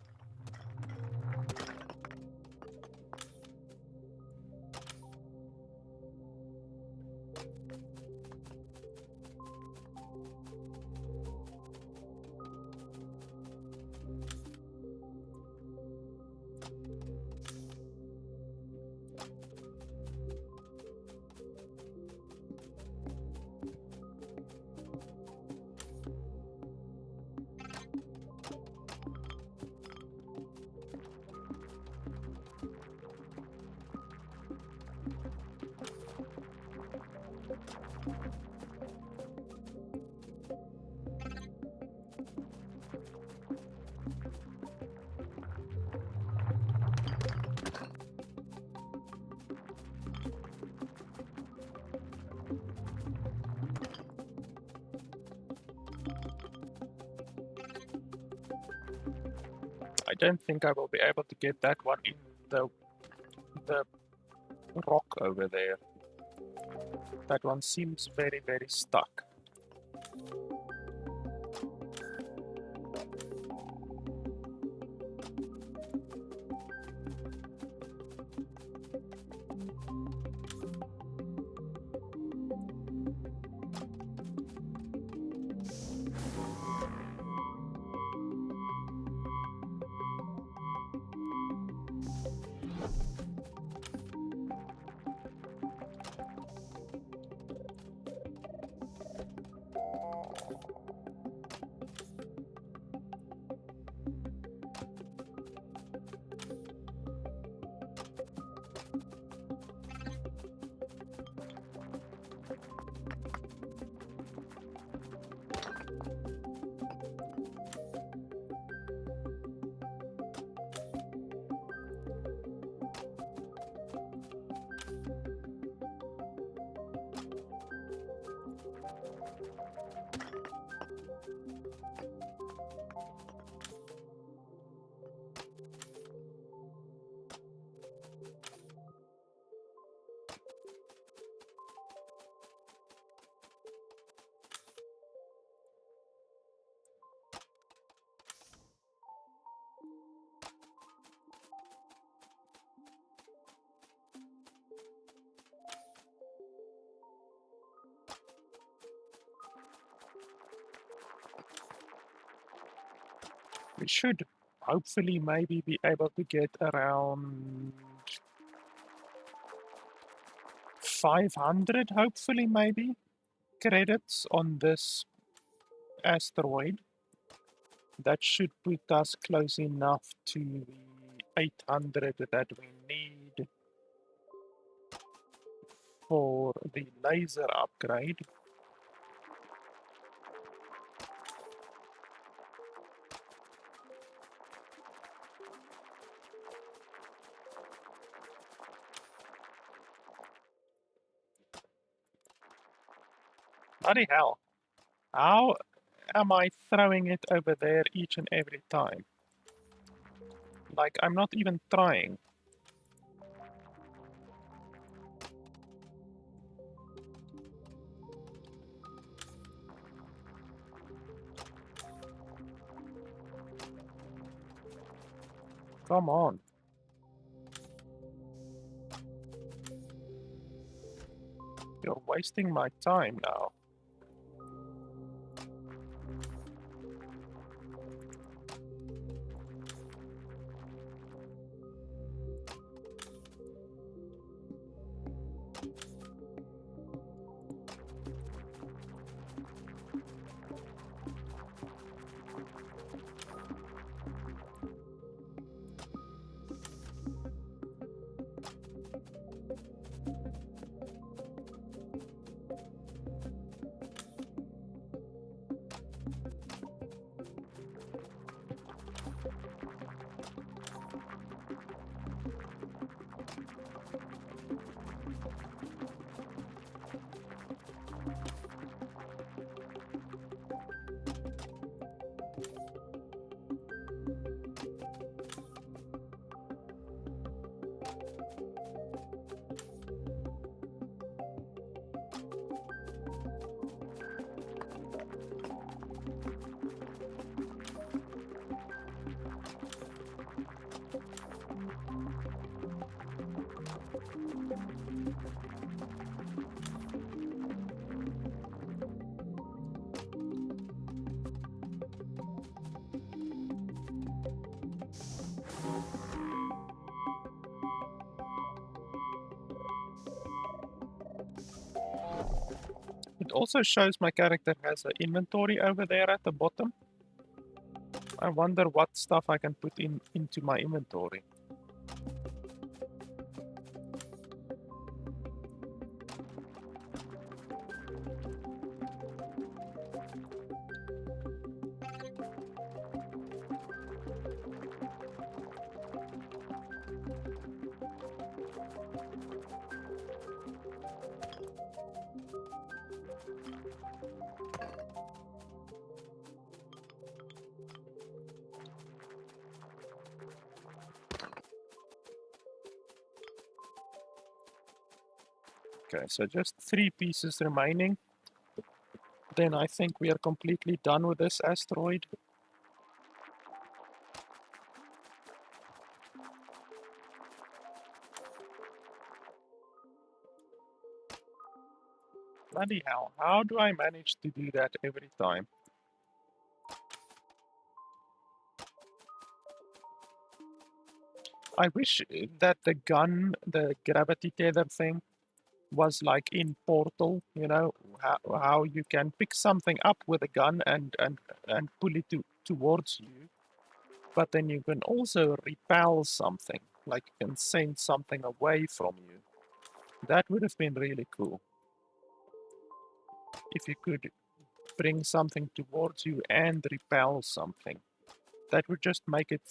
I don't think I will be able to get that one in the rock over there. That one seems very, very stuck. We should hopefully maybe be able to get around 500, hopefully maybe, credits on this asteroid. That should put us close enough to the 800 that we need for the laser upgrade. Bloody hell. How am I throwing it over there each and every time? Like, I'm not even trying. Come on. You're wasting my time now. It also shows my character has an inventory over there at the bottom. I wonder what stuff I can put into my inventory. Okay, so just 3 pieces remaining. Then I think we are completely done with this asteroid. Bloody hell, how do I manage to do that every time? I wish that the gun, the gravity tether thing, was like in Portal, you know, how you can pick something up with a gun and pull it towards you, but then you can also repel something, like you can send something away from you. That would have been really cool if you could bring something towards you and repel something. That would just make it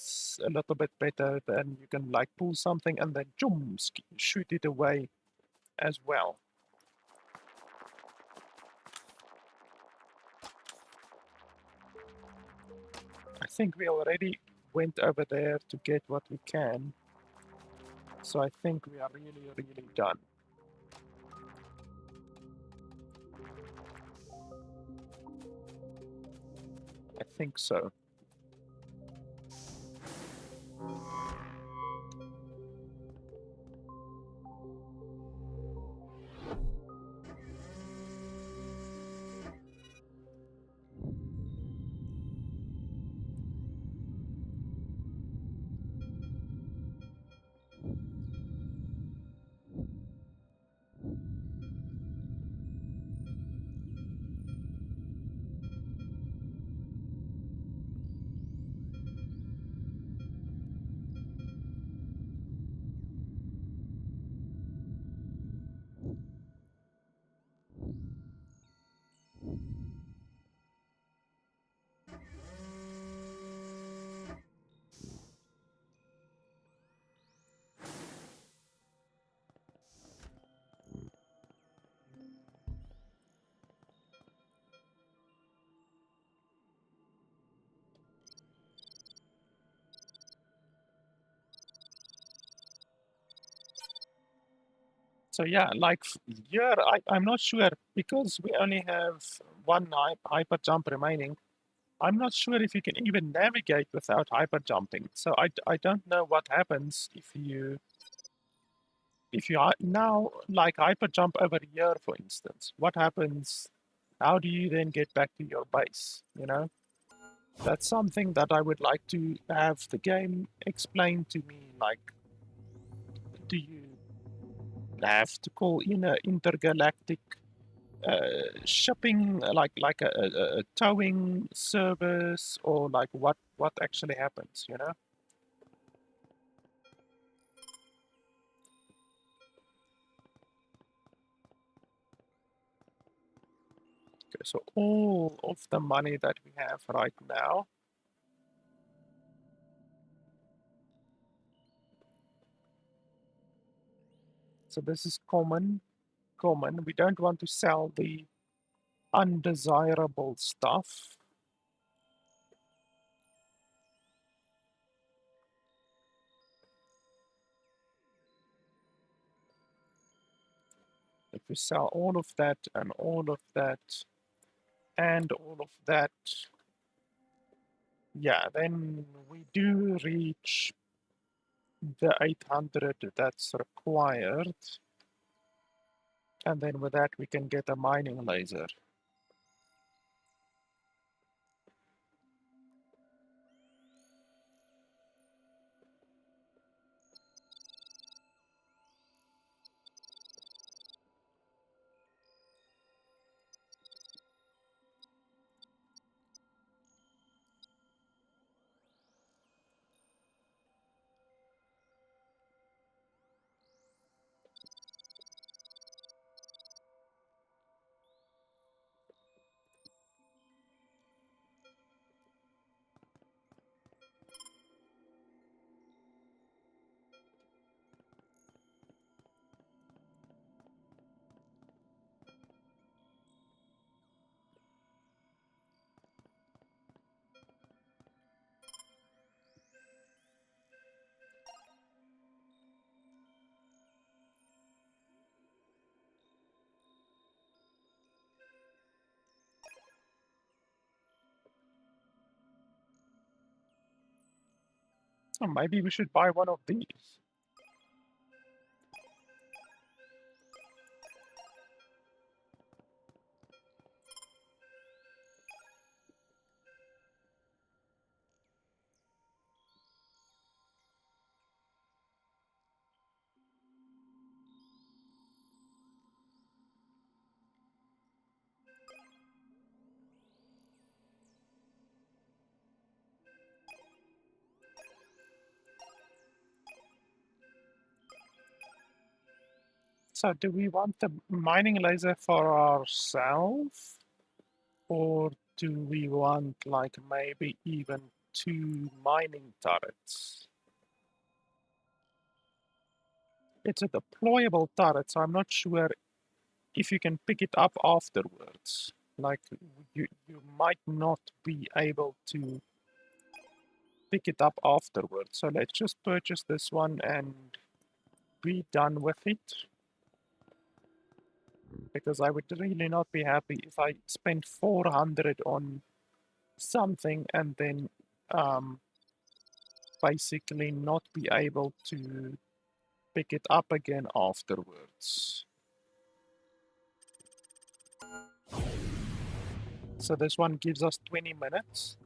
a little bit better. Then you can like pull something and then shoot it away as well. I think we already went over there to get what we can. So I think we are really, really done. I think so. So yeah, like here, I'm not sure because we only have one hyper jump remaining. I'm not sure if you can even navigate without hyper jumping. So I don't know what happens if you are now like hyper jump over here, for instance. What happens? How do you then get back to your base? You know, that's something that I would like to have the game explain to me. Like, do you have to call in a intergalactic shipping, like a towing service, or like what actually happens? You know. Okay, so all of the money that we have right now. So this is common. Common. We don't want to sell the undesirable stuff. If we sell all of that and all of that and all of that, yeah, then we do reach the 800 that's required. And then with that, we can get a mining laser. So maybe we should buy one of these. So do we want the mining laser for ourselves? Or do we want like maybe even 2 mining turrets? It's a deployable turret, so I'm not sure if you can pick it up afterwards. Like you might not be able to pick it up afterwards. So let's just purchase this one and be done with it. Because I would really not be happy if I spent 400 on something and then basically not be able to pick it up again afterwards. So this one gives us 20 minutes.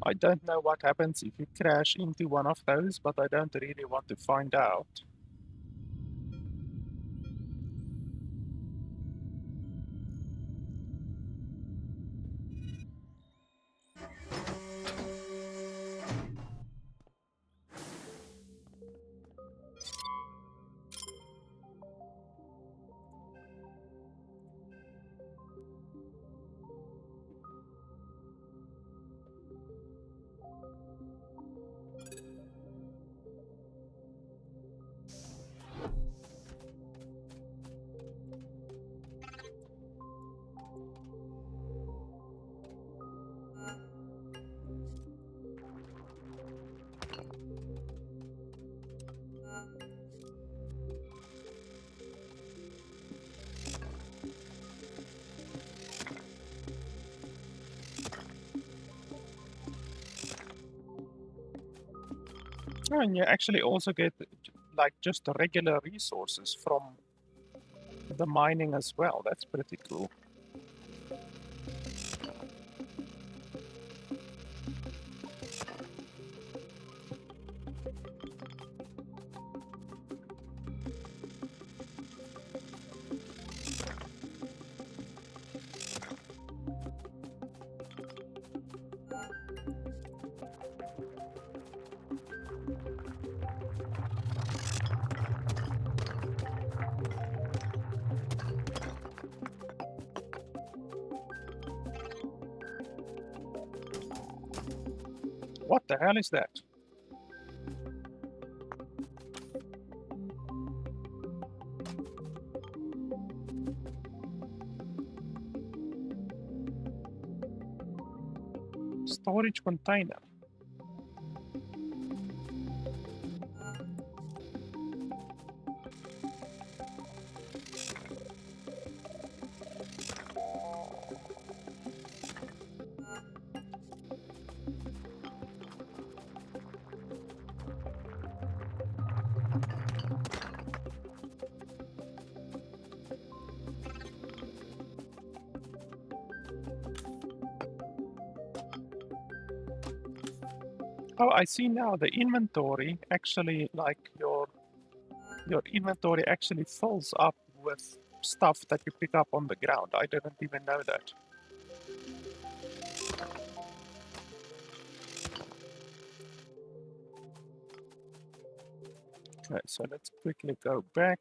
I don't know what happens if you crash into one of those, but I don't really want to find out. Oh, and you actually also get like just regular resources from the mining as well. That's pretty cool. What the hell is that? Storage container. Oh, I see now the inventory actually, like your inventory actually fills up with stuff that you pick up on the ground. I didn't even know that. Okay, so let's quickly go back.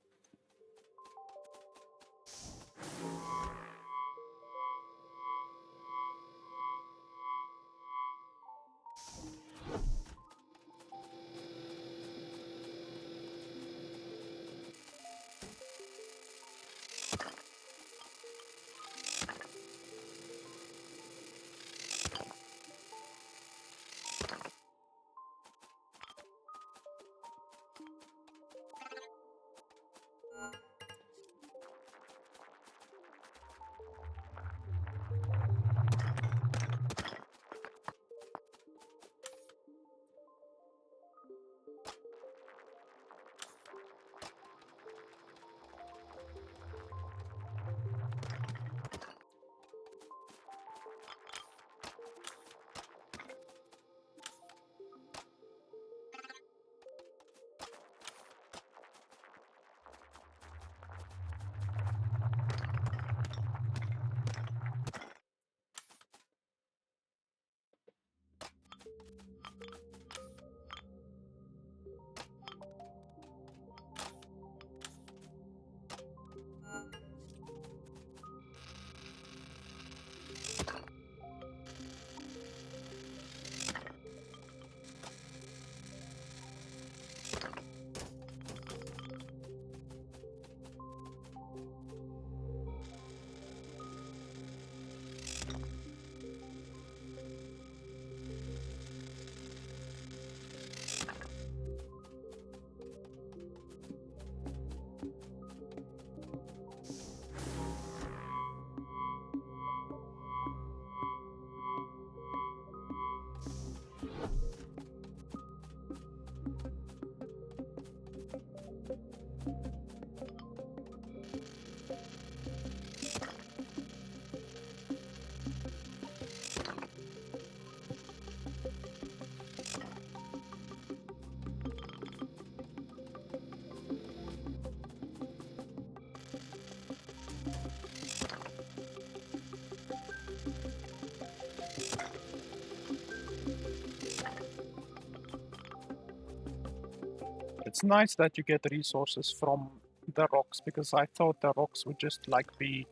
It's nice that you get resources from the rocks, because I thought the rocks would just like be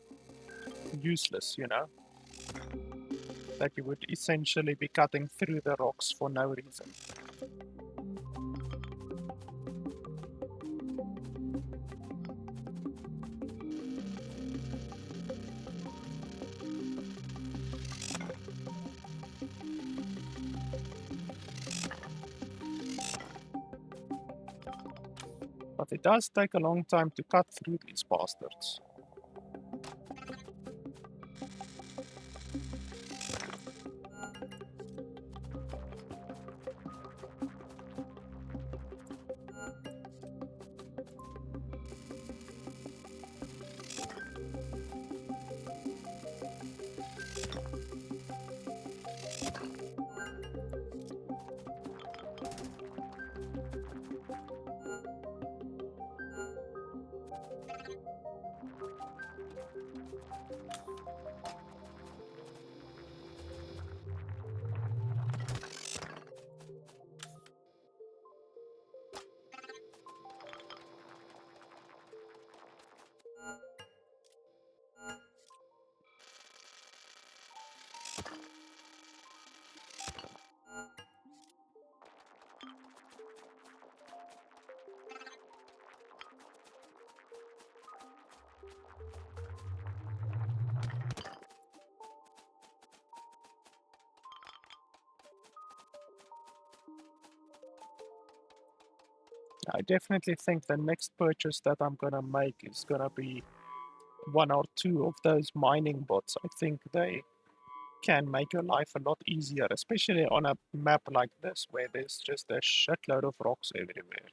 useless, you know? That you would essentially be cutting through the rocks for no reason. But it does take a long time to cut through these bastards. I definitely think the next purchase that I'm gonna make is gonna be one or two of those mining bots. I think they can make your life a lot easier, especially on a map like this where there's just a shitload of rocks everywhere.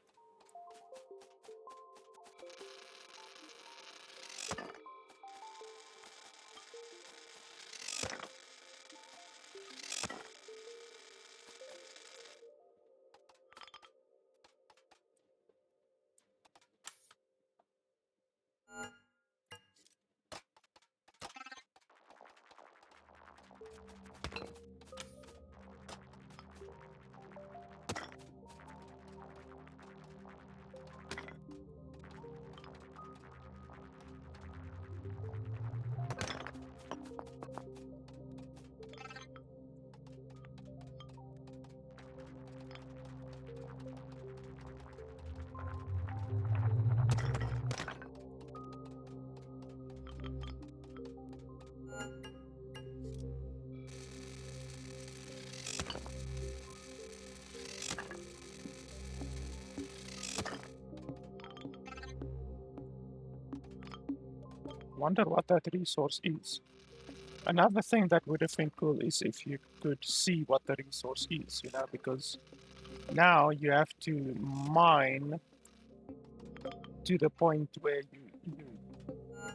wonder what that resource is. Another thing that would have been cool is if you could see what the resource is, you know, because now you have to mine to the point where you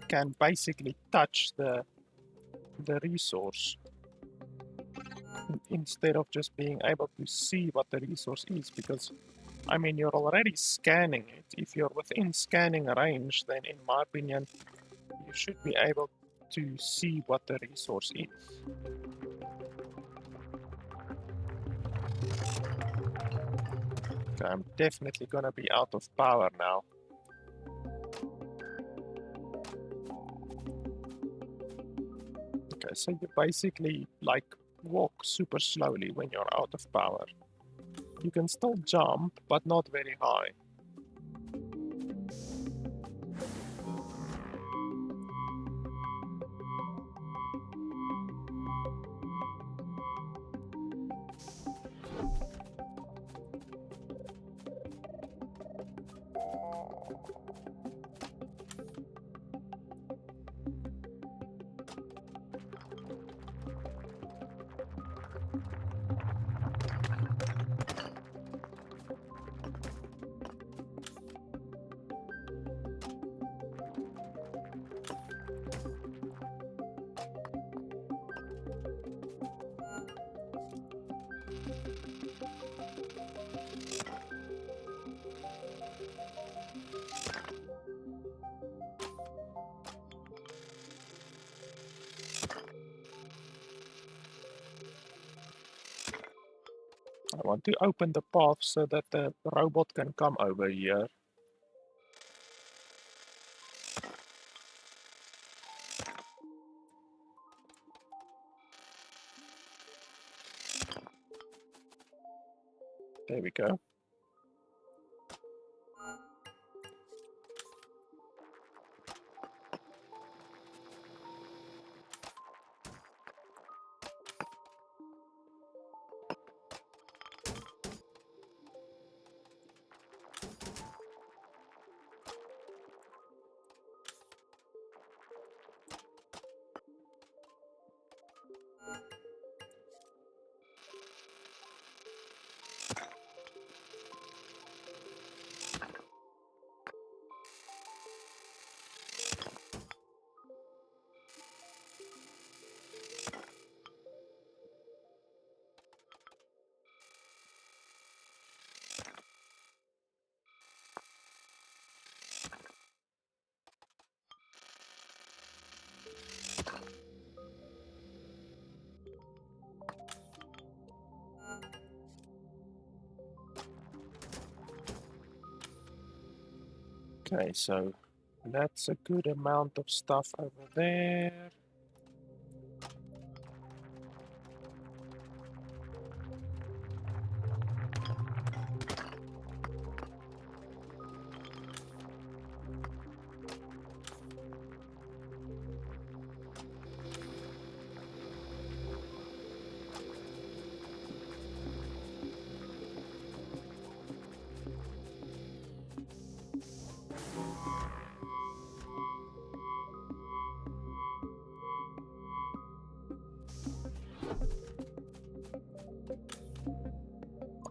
can basically touch the resource instead of just being able to see what the resource is, because I mean you're already scanning it. If you're within scanning range, then in my opinion you should be able to see what the resource is. Okay, I'm definitely gonna be out of power now. Okay, so you basically like walk super slowly when you're out of power. You can still jump, but not very high. I want to open the path so that the robot can come over here. There we go. Okay, so that's a good amount of stuff over there.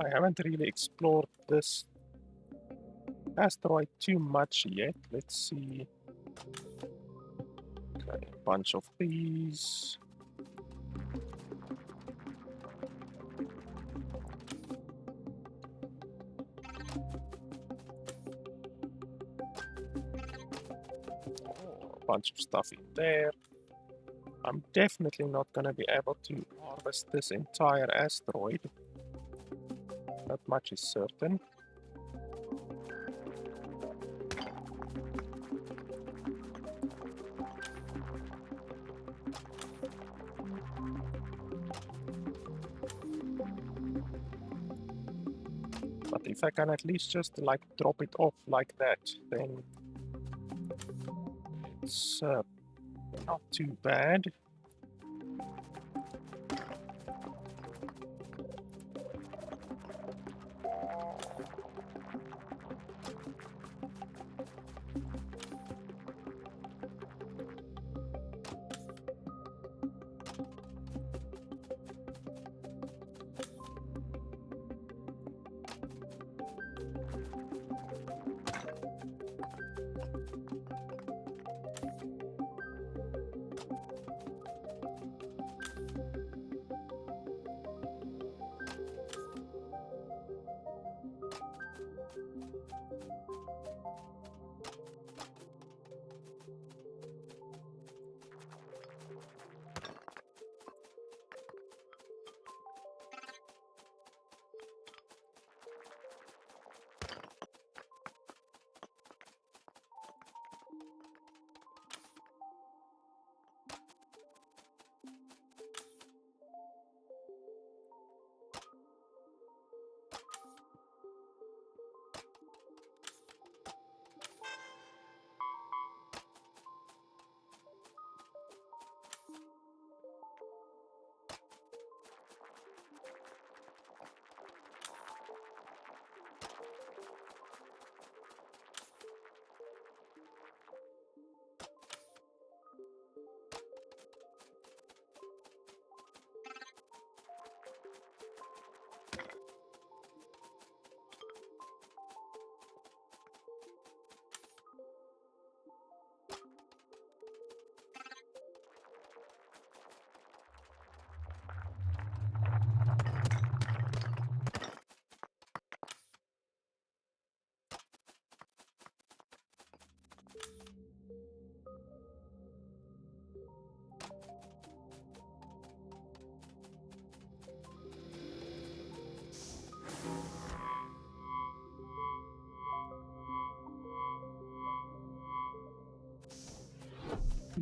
I haven't really explored this asteroid too much yet. Let's see. Okay, a bunch of these. Oh, a bunch of stuff in there. I'm definitely not going to be able to harvest this entire asteroid. That much is certain. But if I can at least just like drop it off like that, then it's not too bad.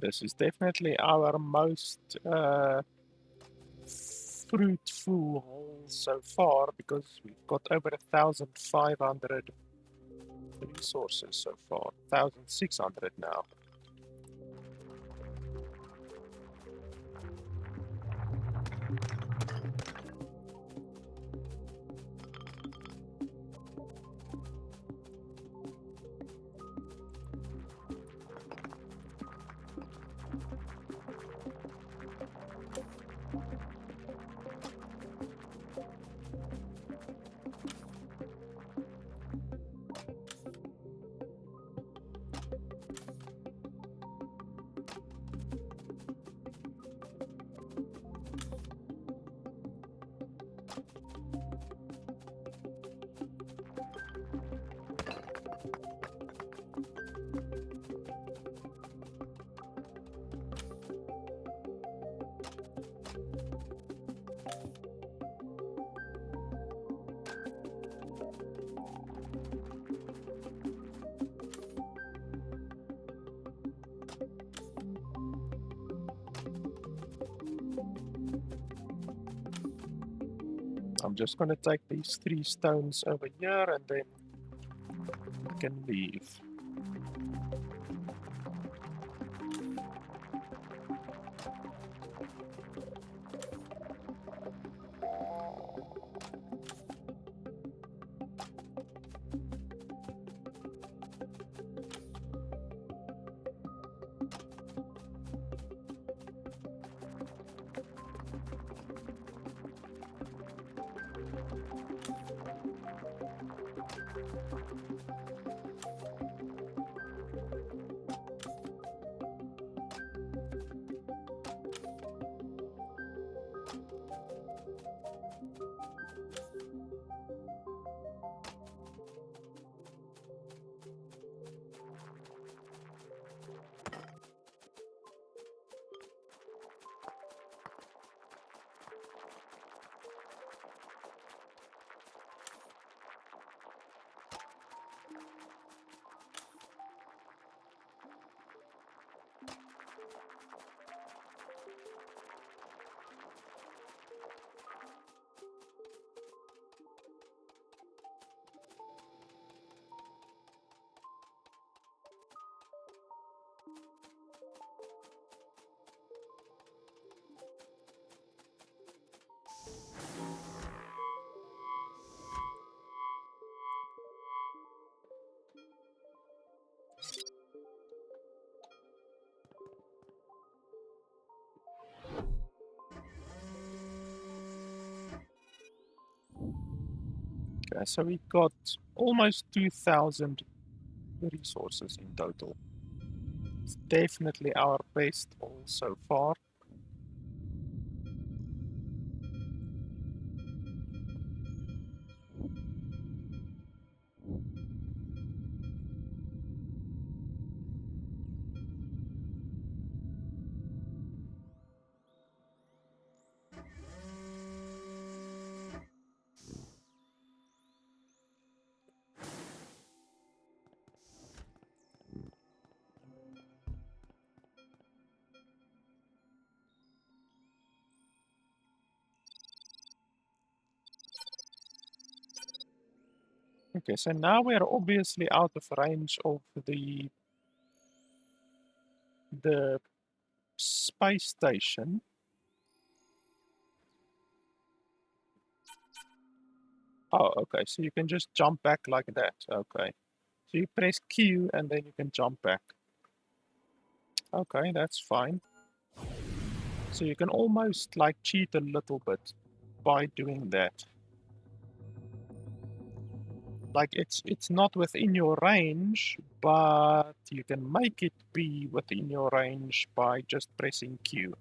This is definitely our most fruitful haul so far because we've got over 1,500 resources so far. 1,600 now. I'm just going to take these 3 stones over here and then we can leave. Okay, so we got almost 2,000 resources in total. It's definitely our best haul so far. Okay, so now we're obviously out of range of the space station. Oh, okay, so you can just jump back like that. Okay. So you press Q and then you can jump back. Okay, that's fine. So you can almost like cheat a little bit by doing that. Like it's not within your range, but you can make it be within your range by just pressing Q.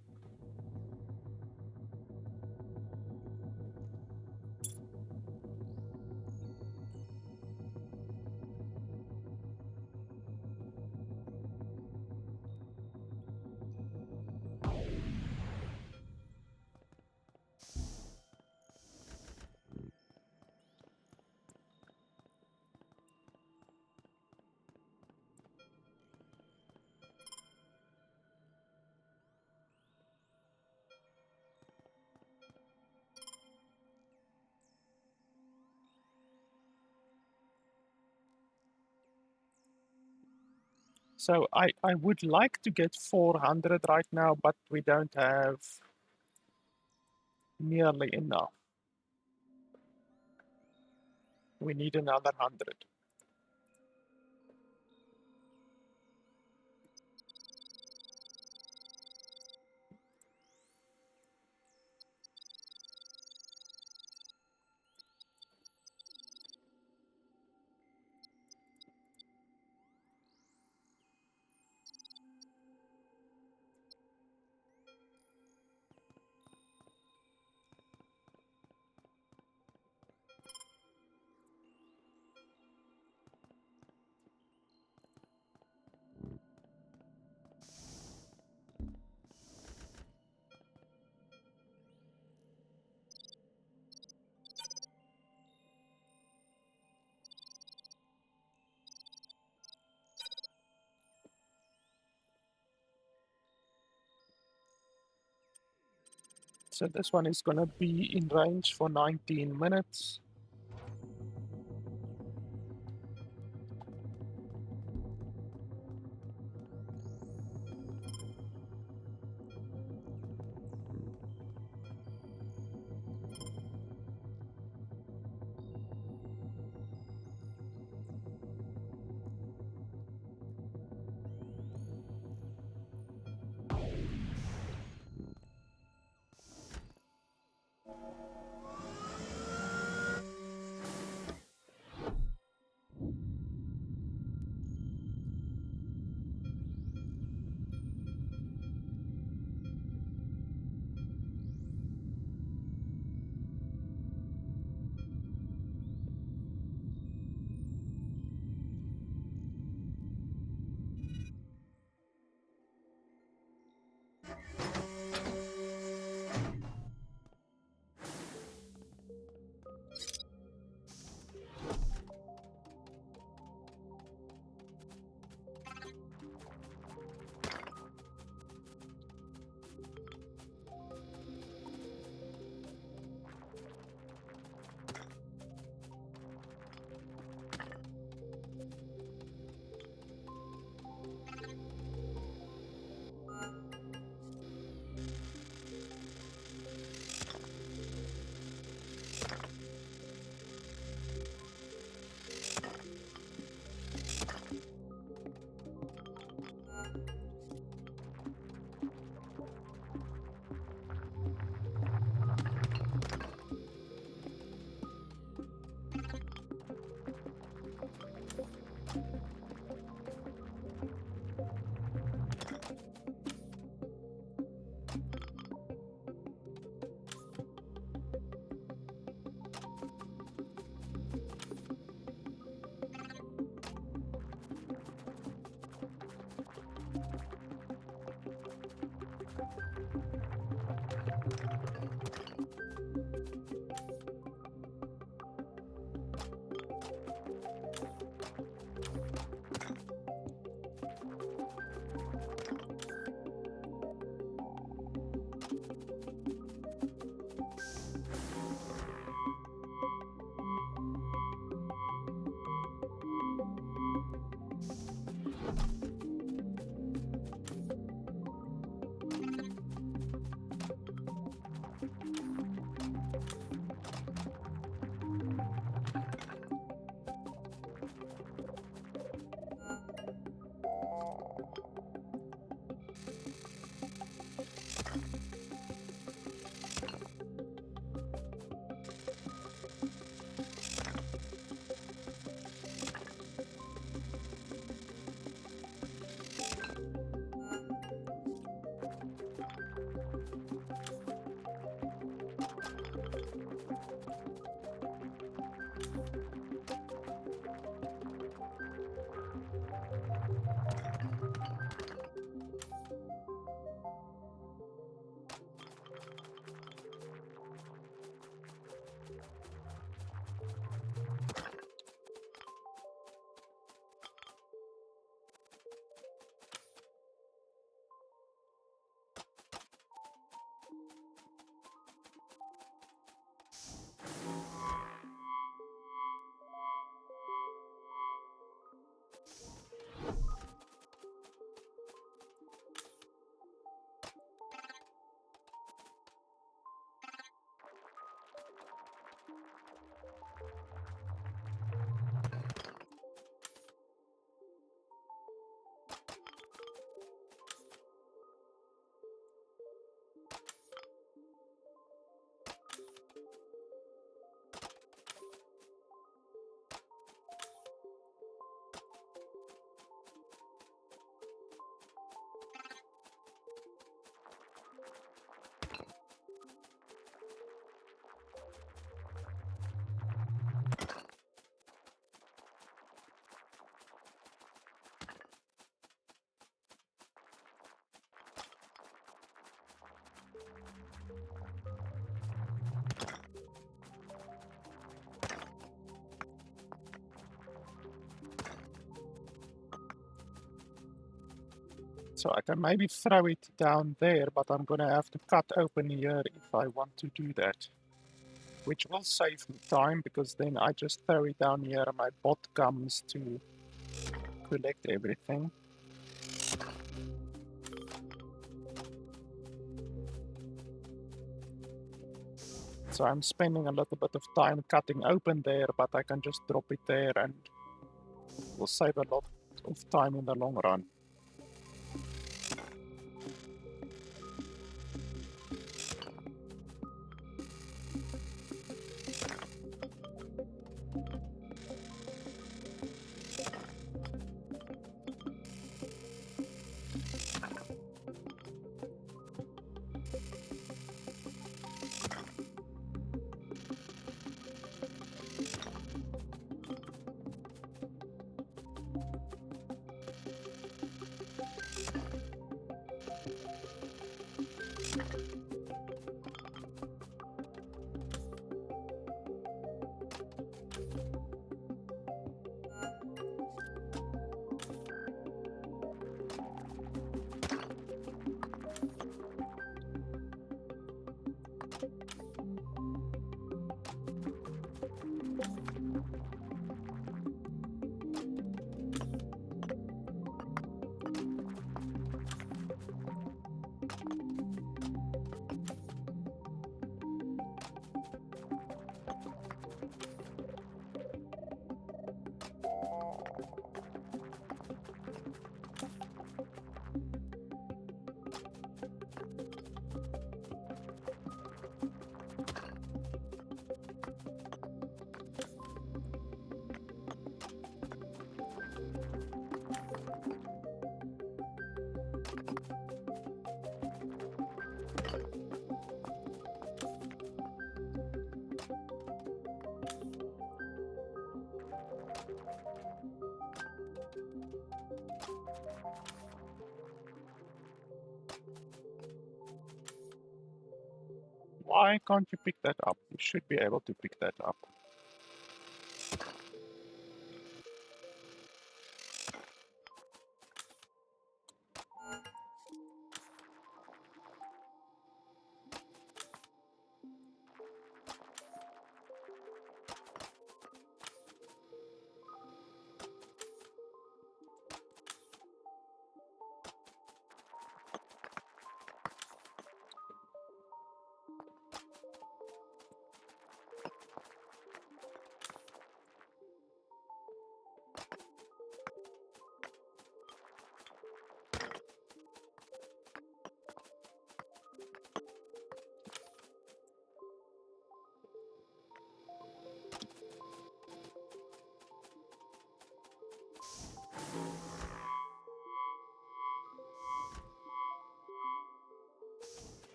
So I would like to get 400 right now, but we don't have nearly enough. We need another 100. So this one is gonna be in range for 19 minutes. So I can maybe throw it down there, but I'm gonna have to cut open here if I want to do that. Which will save me time, because then I just throw it down here and my bot comes to collect everything. So I'm spending a little bit of time cutting open there, but I can just drop it there and will save a lot of time in the long run. Why can't you pick that up? You should be able to pick that up.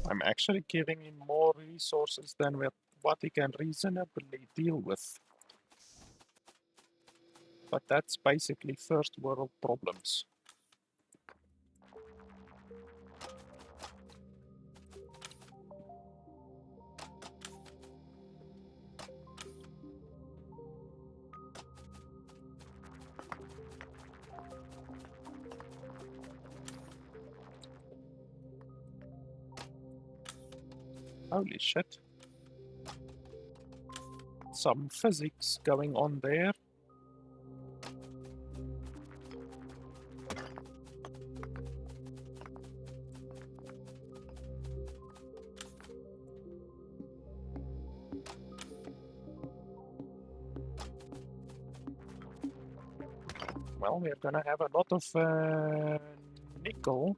I'm actually giving him more resources than what he can reasonably deal with. But that's basically first world problems. Holy shit. Some physics going on there. Well, we're gonna have a lot of nickel.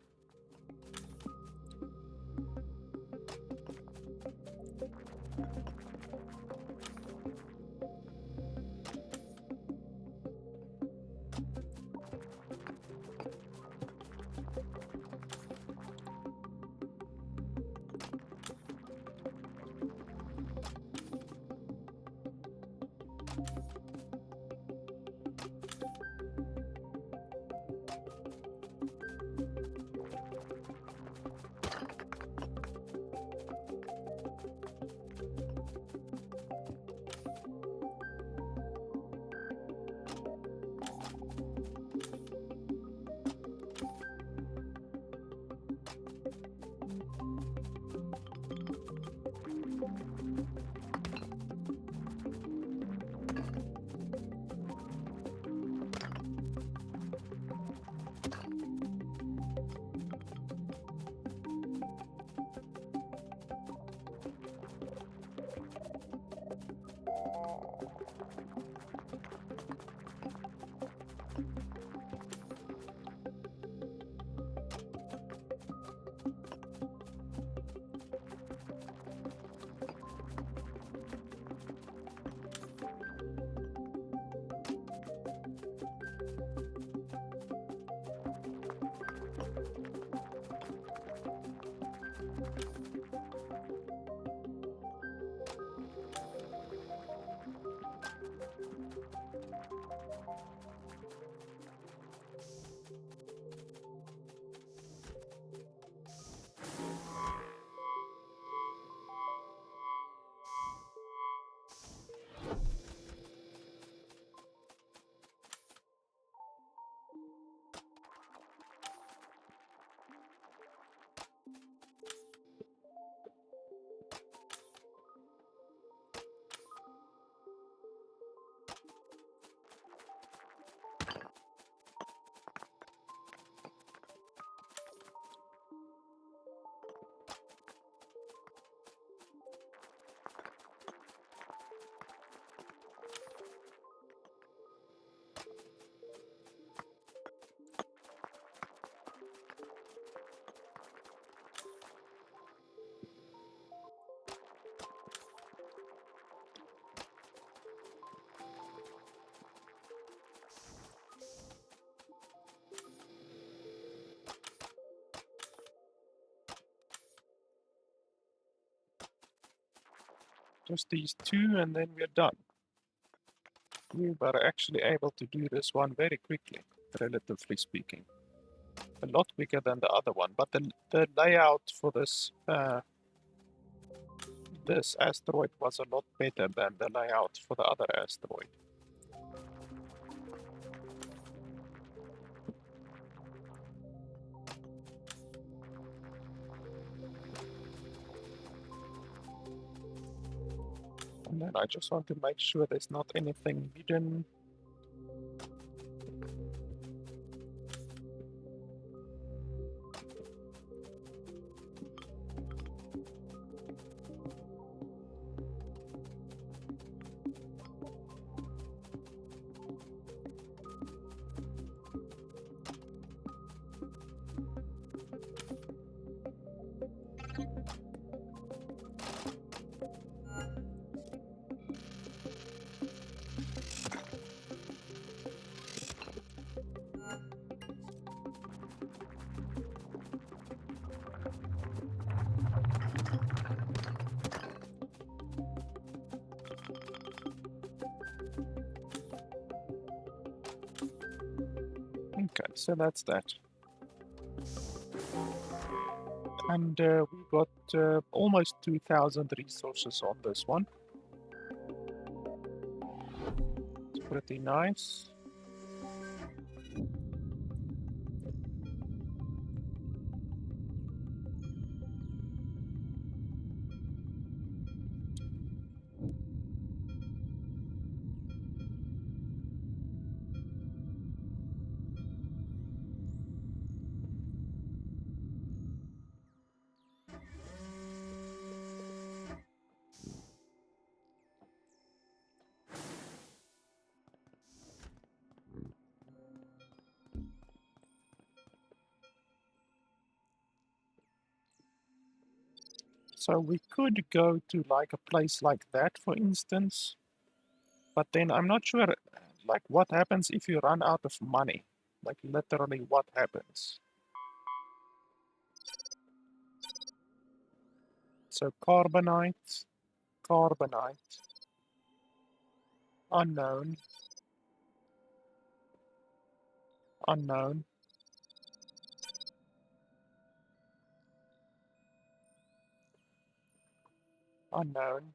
Just these two, and then we're done. We were actually able to do this one very quickly, relatively speaking. A lot quicker than the other one, but the layout for this asteroid was a lot better than the layout for the other asteroid. And then I just want to make sure there's not anything hidden. Okay, so that's that. And we got almost 2,000 resources on this one. It's pretty nice. So we could go to like a place like that, for instance, but then I'm not sure, like, what happens if you run out of money? Like, literally, what happens? So carbonite, carbonite, unknown, unknown, unknown.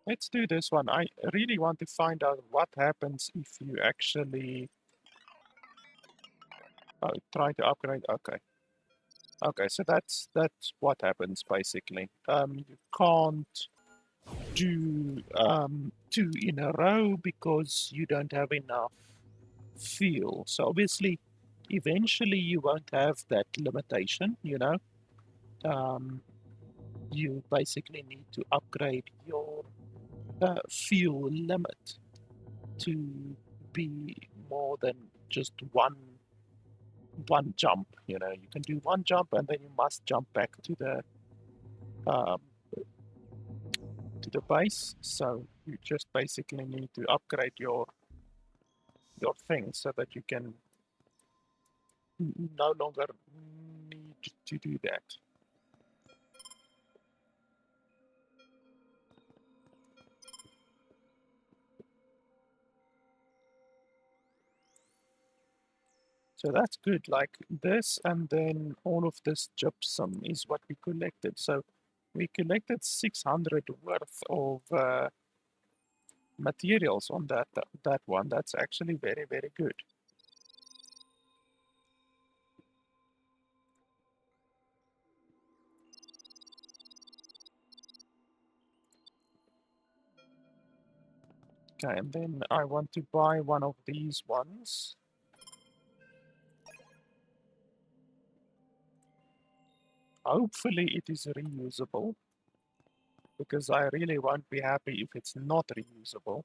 Let's do this one. I really want to find out what happens if you actually try to upgrade. Okay. Okay, so that's what happens basically. You can't do two in a row because you don't have enough fuel. So obviously, eventually you won't have that limitation, you know. You basically need to upgrade your fuel limit to be more than just one jump. You know, you can do one jump and then you must jump back um, to the base. So you just basically need to upgrade your thing so that you can no longer need to do that. So that's good. Like this, and then all of this gypsum is what we collected. So we collected 600 worth of materials on that one. That's actually very, very good. Okay, and then I want to buy one of these ones. Hopefully it is reusable, because I really won't be happy if it's not reusable.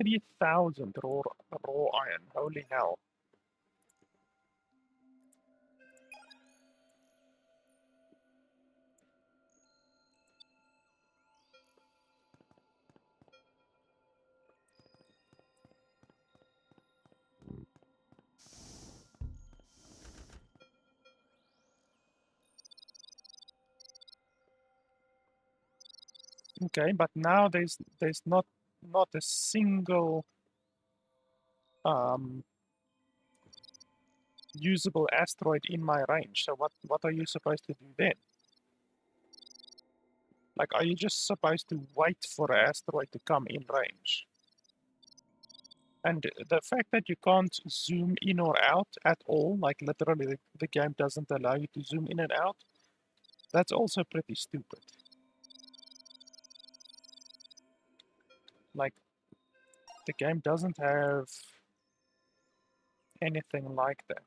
$3,000 raw iron, holy hell. Okay, but now there's not a single usable asteroid in my range. So what are you supposed to do then? Like, are you just supposed to wait for an asteroid to come in range? And the fact that you can't zoom in or out at all, like literally the game doesn't allow you to zoom in and out, that's also pretty stupid. Like, the game doesn't have anything like that.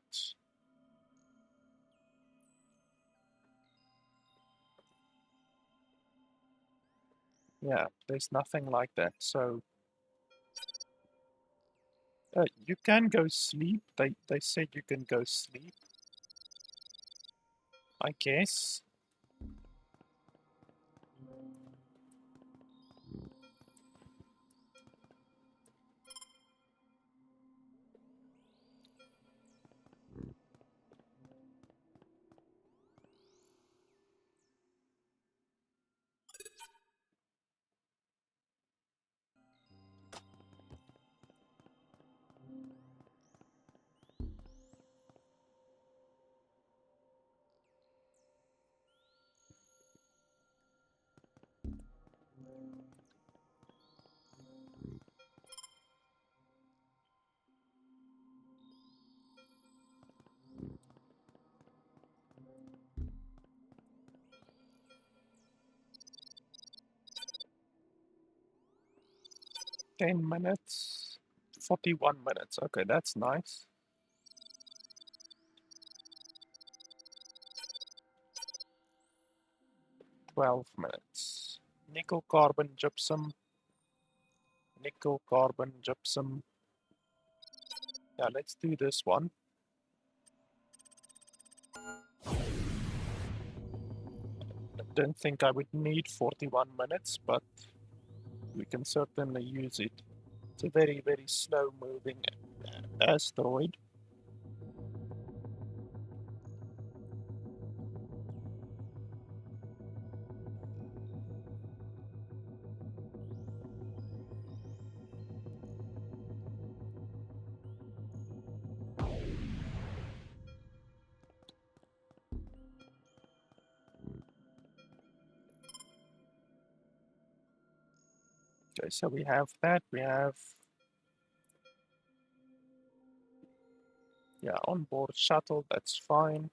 Yeah, there's nothing like that. So you can go sleep. They said you can go sleep, I guess. Ten minutes, 41 minutes. Okay, that's nice. 12 minutes. Nickel, carbon, gypsum. Nickel, carbon, gypsum. Yeah, let's do this one. I don't think I would need 41 minutes, but we can certainly use it. It's a very, very slow moving asteroid. Okay, so we have that. We have, yeah, onboard shuttle. That's fine.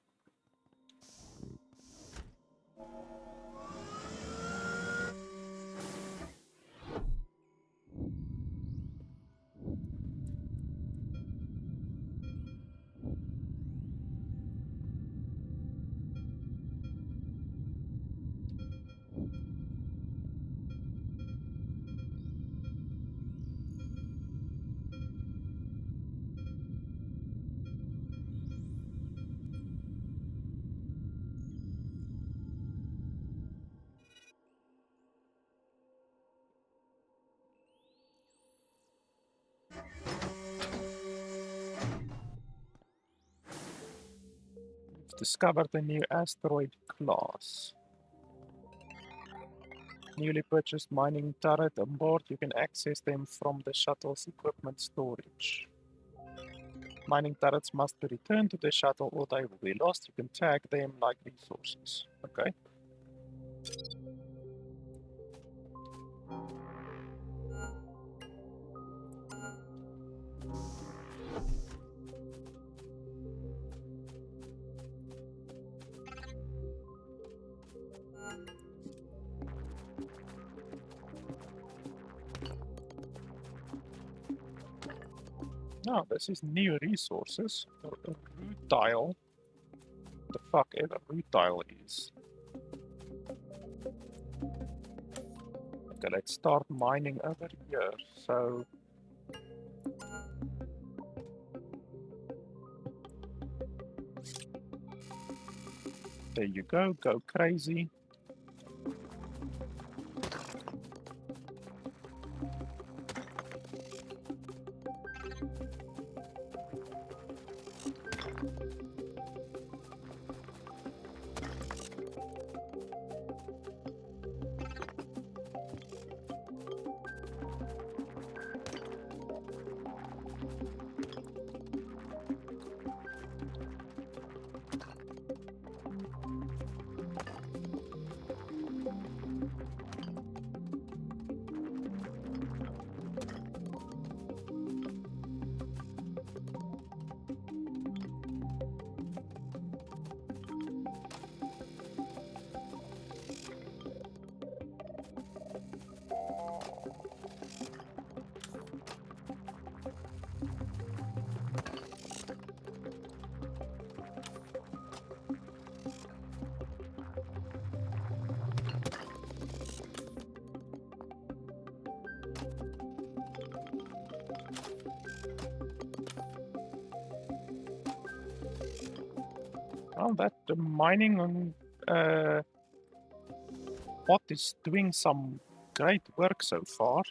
We've discovered a new asteroid class. Newly purchased mining turret on board. You can access them from the shuttle's equipment storage. Mining turrets must be returned to the shuttle or they will be lost. You can tag them like resources. Okay. No, this is new resources. A rutile. The fuck ever rutile is. Okay, let's start mining over here. So there you go, go crazy. Well, that mining on bot is doing some great work so far.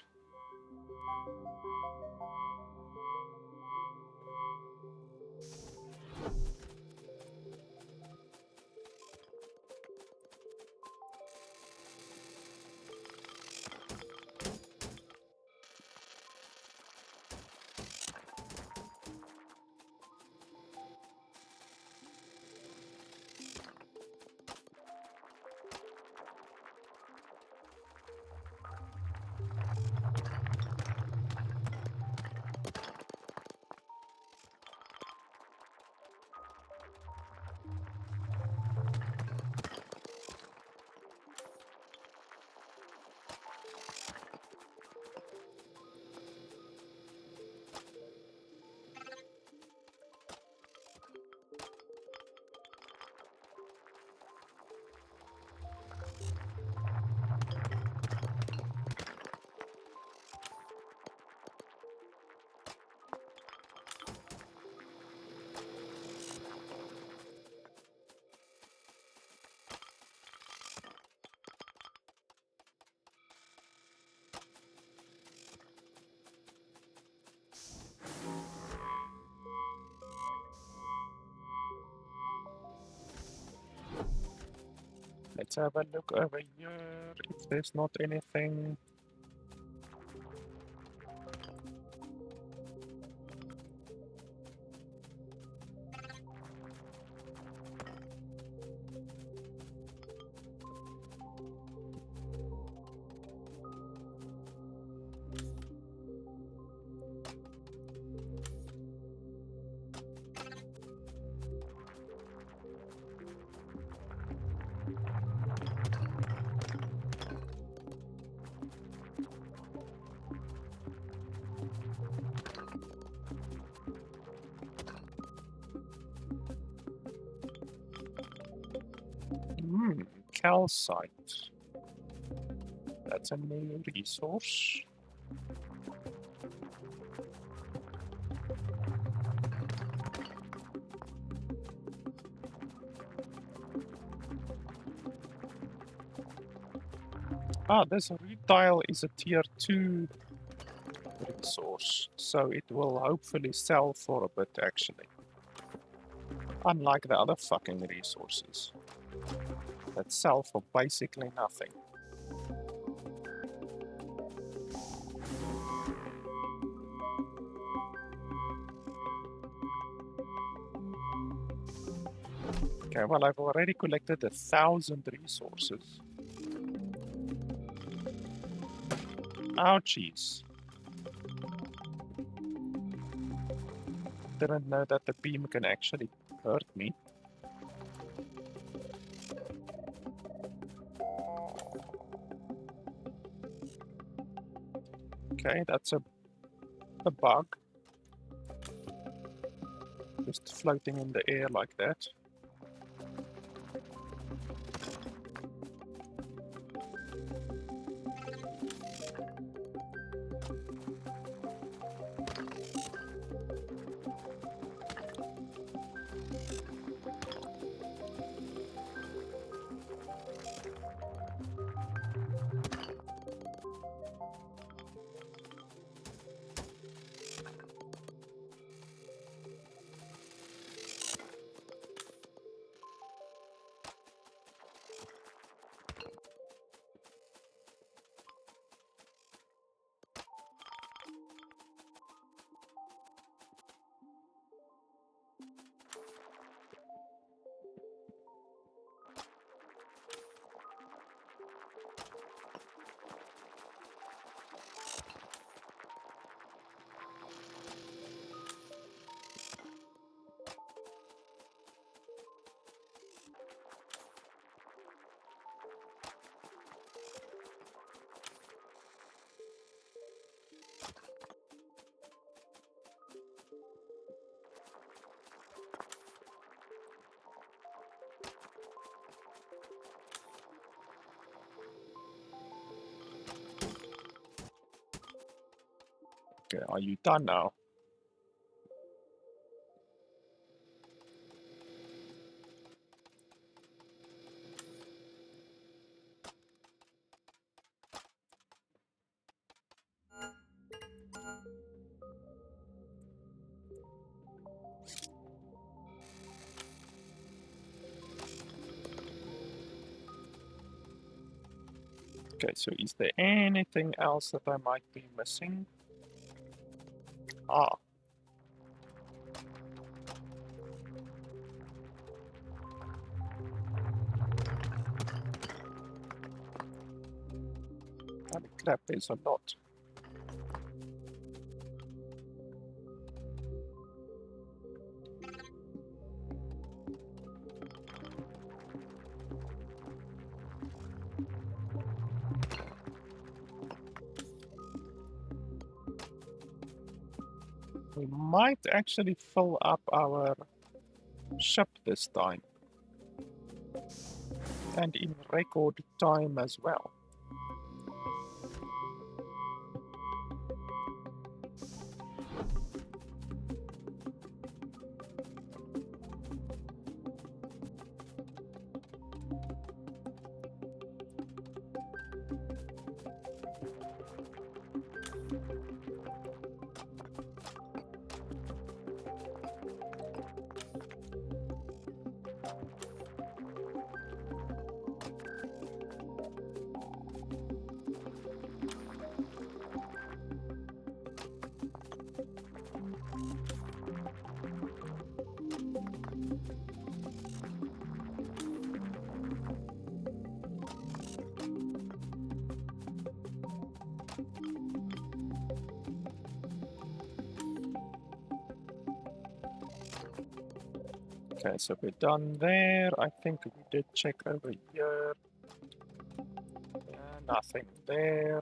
Let's have a look over here if there's not anything. Calcite. That's a new resource. Ah, this retail is a tier 2 resource, so it will hopefully sell for a bit actually. Unlike the other fucking resources that sell for basically nothing. Okay, well, I've already collected 1,000 resources. Ouchies. Didn't know that the beam can actually hurt me. Okay, that's a bug. Just floating in the air like that. Okay, are you done now? Okay, so is there anything else that I might be missing? Ah. Holy crap, there's a lot. We might actually fill up our ship this time. And in record time as well. Okay, so we're done there. I think we did check over here. Nothing there.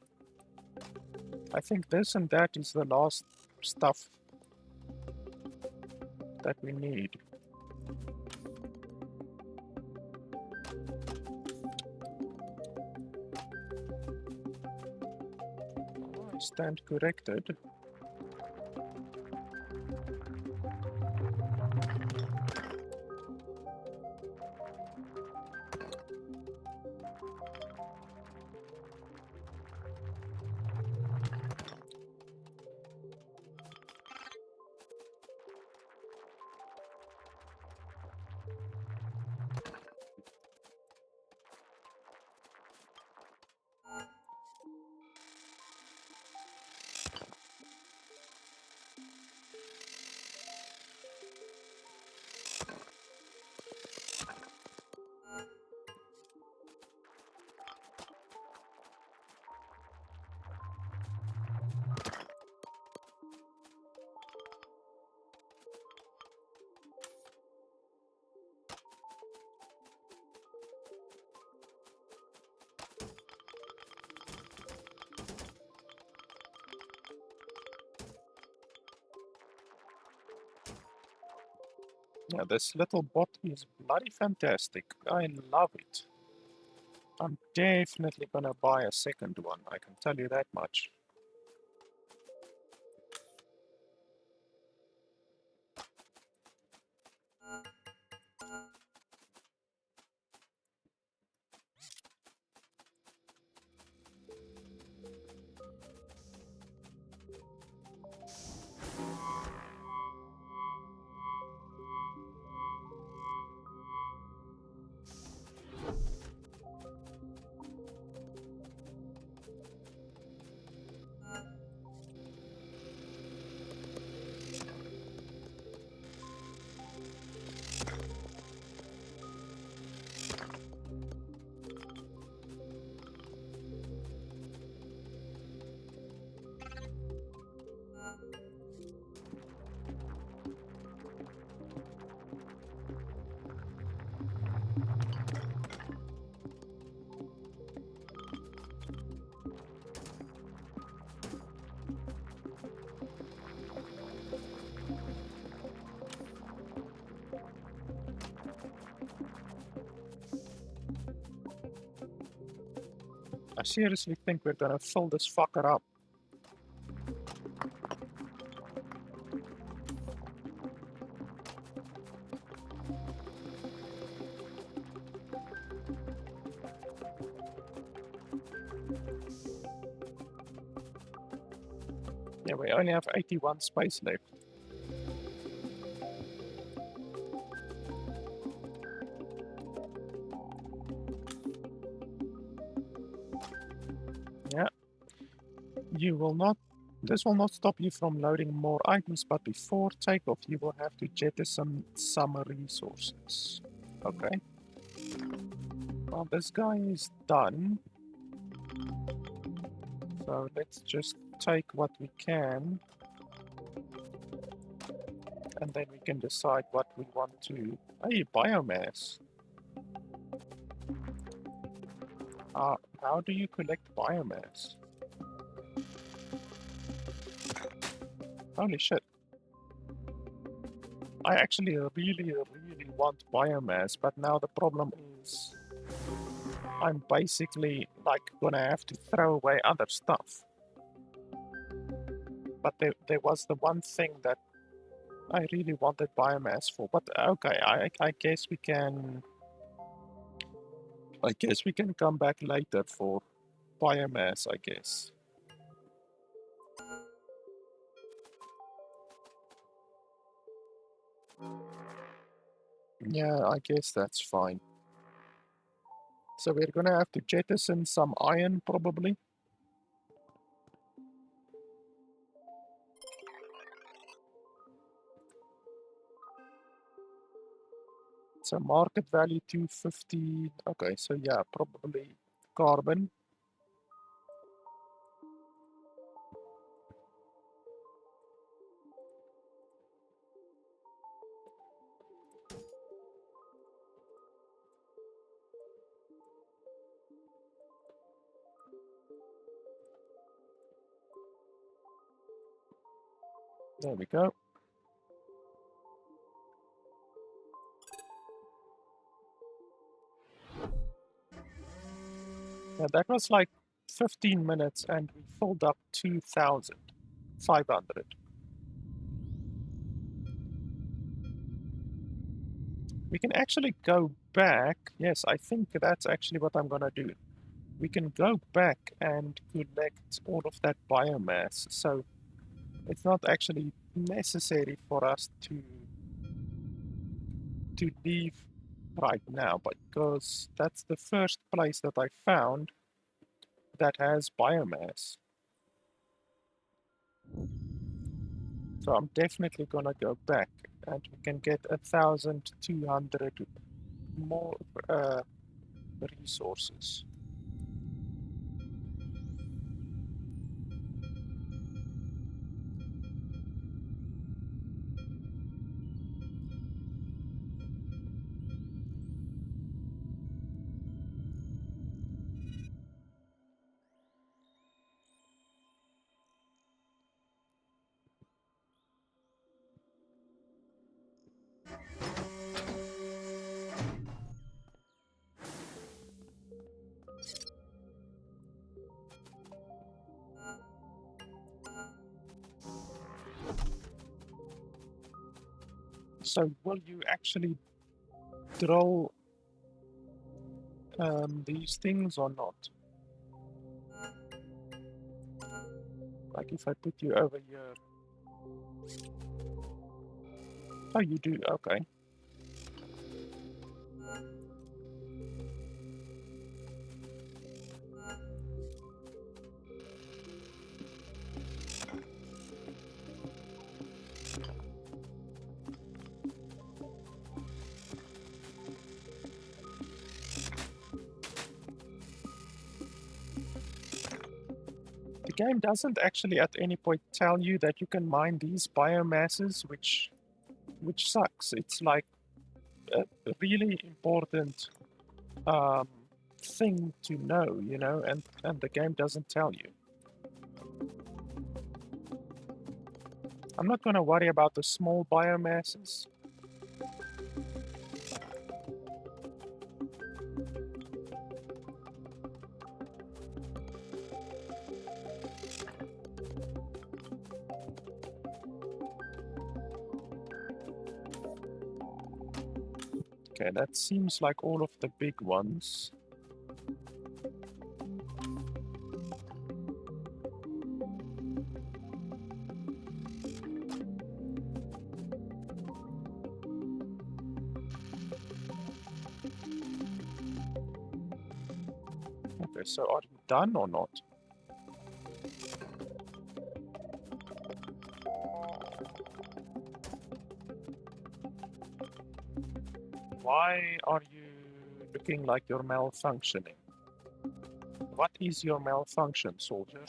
I think this and that is the last stuff that we need. I stand corrected. Yeah, this little bot is bloody fantastic. I love it. I'm definitely gonna buy a second one, I can tell you that much. I seriously think we're gonna fill this fucker up. Yeah, we only have 81 space left. You will not. This will not stop you from loading more items, but before takeoff, you will have to jettison some resources. Okay. Well, this guy is done. So let's just take what we can. And then we can decide what we want to... Hey, biomass. How do you collect biomass? Holy shit. I actually really want biomass, but now the problem is I'm basically like gonna have to throw away other stuff. But there was the one thing that I really wanted biomass for. But okay, I guess we can... I guess we can come back later for biomass, I guess. Yeah, I guess that's fine. So we're gonna have to jettison some iron, probably. So market value 250. Okay, so yeah, probably carbon. There we go. Yeah, that was like 15 minutes and we filled up 2,500. We can actually go back. Yes, I think that's actually what I'm gonna do. We can go back and collect all of that biomass. So it's not actually necessary for us to leave right now, because that's the first place that I found that has biomass. So I'm definitely gonna go back and we can get 1,200 more resources. So will you actually drill these things or not? Like if I put you over here. Oh, you do, okay. The game doesn't actually at any point tell you that you can mine these biomasses, which sucks. It's like a really important um, thing to know, you know, and the game doesn't tell you. I'm not going to worry about the small biomasses. Okay, that seems like all of the big ones. Okay, so are you done or not? Why are you looking like you're malfunctioning? What is your malfunction, soldier?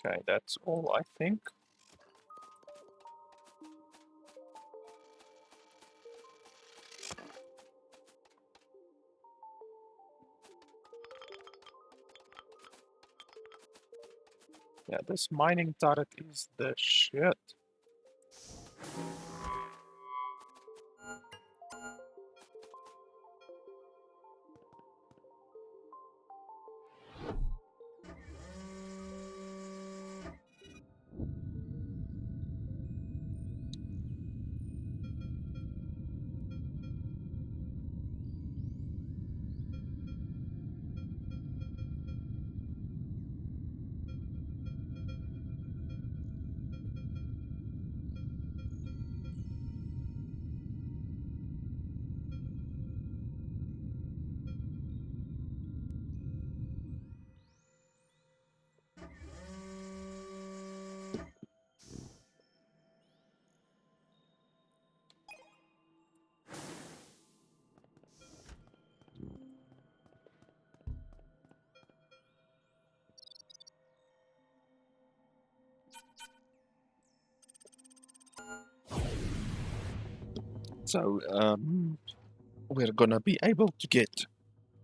Okay, that's all I think. Yeah, this mining turret is the shit. So, we're gonna be able to get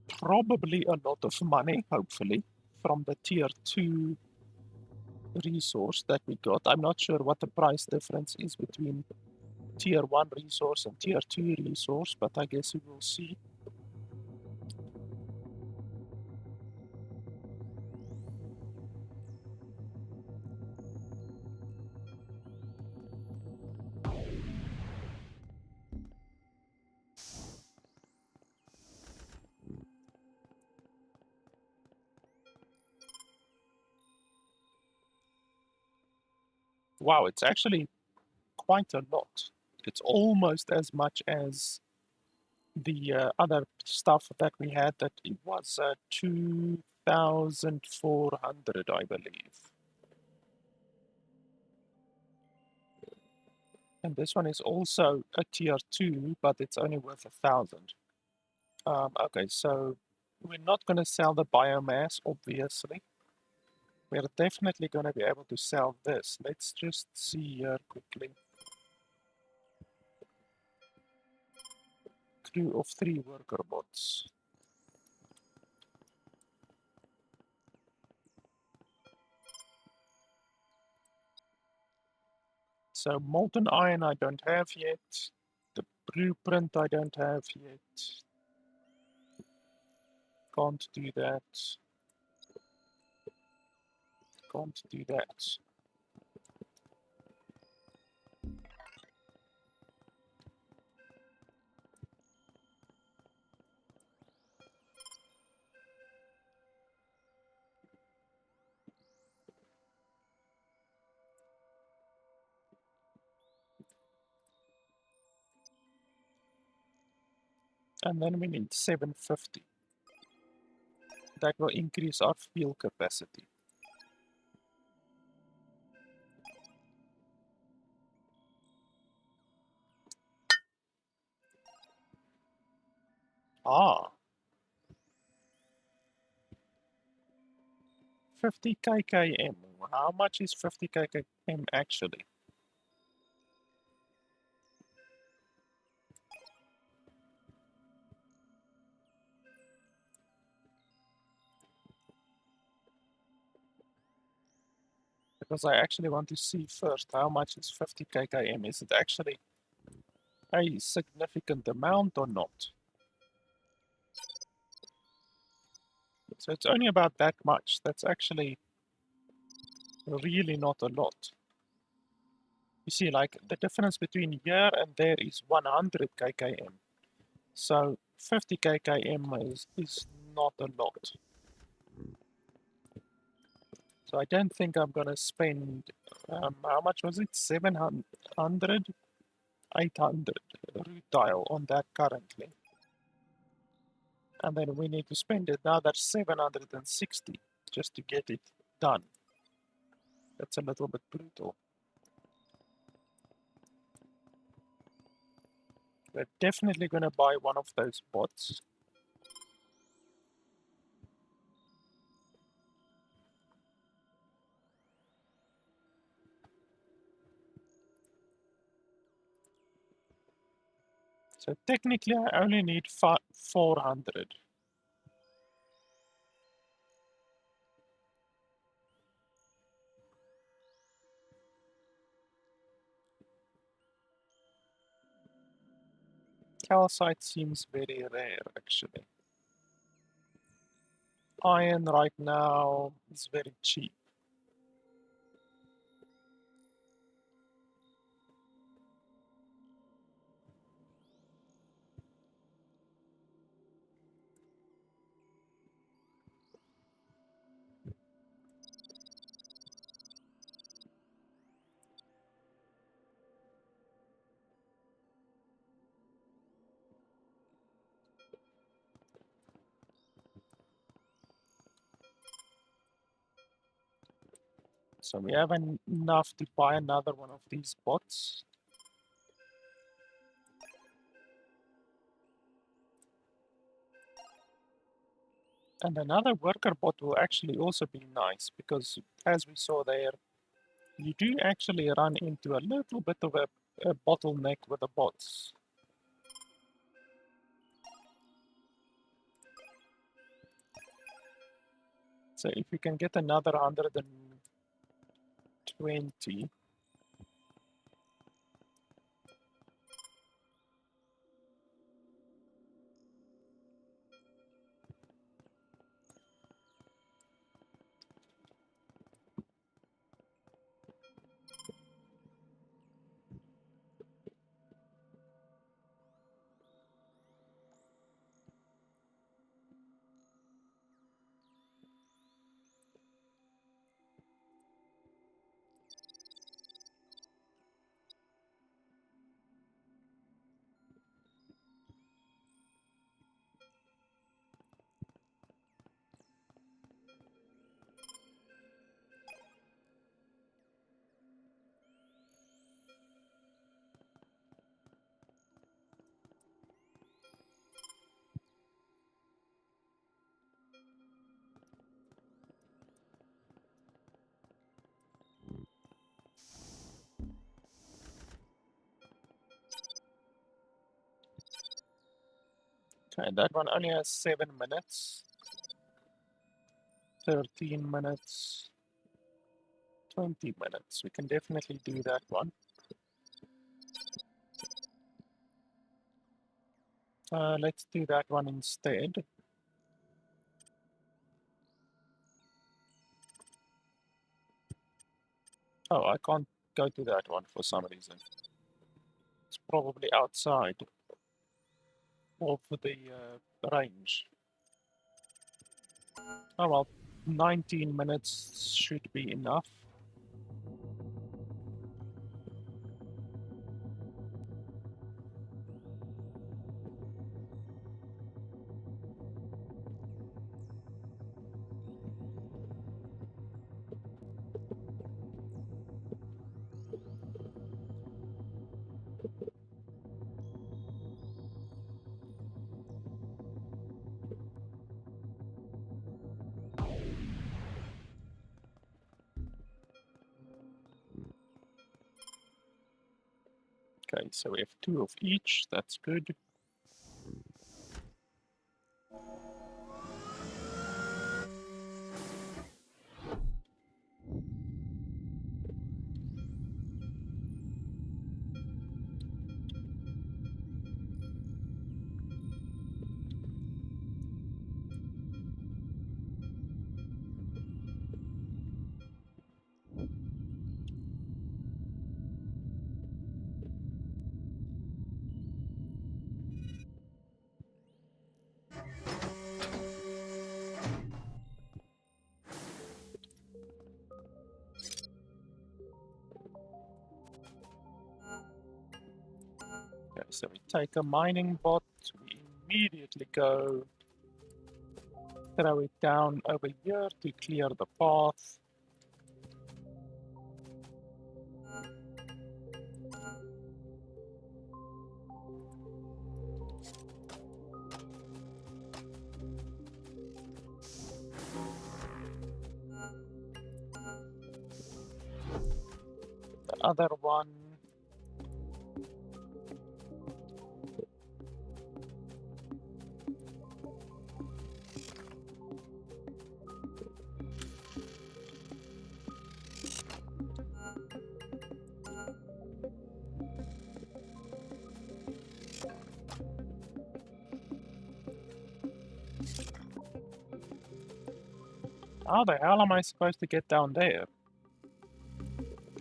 probably a lot of money, hopefully, from the tier 2 resource that we got. I'm not sure what the price difference is between tier 1 resource and tier 2 resource, but I guess we will see. Wow, it's actually quite a lot. It's almost as much as the other stuff that we had, that it was 2,400, I believe. And this one is also a tier 2, but it's only worth 1,000. Okay, so we're not going to sell the biomass, obviously. We're definitely going to be able to sell this. Let's just see here quickly. Crew of 3 worker bots. So molten iron I don't have yet. The blueprint I don't have yet. Can't do that. Can't do that. And then we need 750. That will increase our fuel capacity. Ah, 50 kkm. How much is 50 kkm actually? because I actually want to see first how much is 50 kkm. Is it actually a significant amount or not? So it's only about that much. That's actually really not a lot. You see, like the difference between here and there is 100 kkm. So 50 kkm is not a lot. So I don't think I'm gonna spend, how much was it? 700, 800 rutile on that currently. And then we need to spend another 760 just to get it done. That's a little bit brutal. We're definitely gonna buy one of those bots. So technically I only need 400. Calcite seems very rare actually. Iron right now is very cheap. So we have enough to buy another one of these bots. And another worker bot will actually also be nice because as we saw there, you do actually run into a little bit of a bottleneck with the bots. So if we can get another 120, okay, that one only has 7 minutes, 13 minutes, 20 minutes. We can definitely do that one. Let's do that one instead. Oh, I can't go to that one for some reason. It's probably outside of the range. Oh well, 19 minutes should be enough. Okay, so we have 2 of each, that's good. So we take a mining bot, we immediately go throw it down over here to clear the path. The other one. How the hell am I supposed to get down there?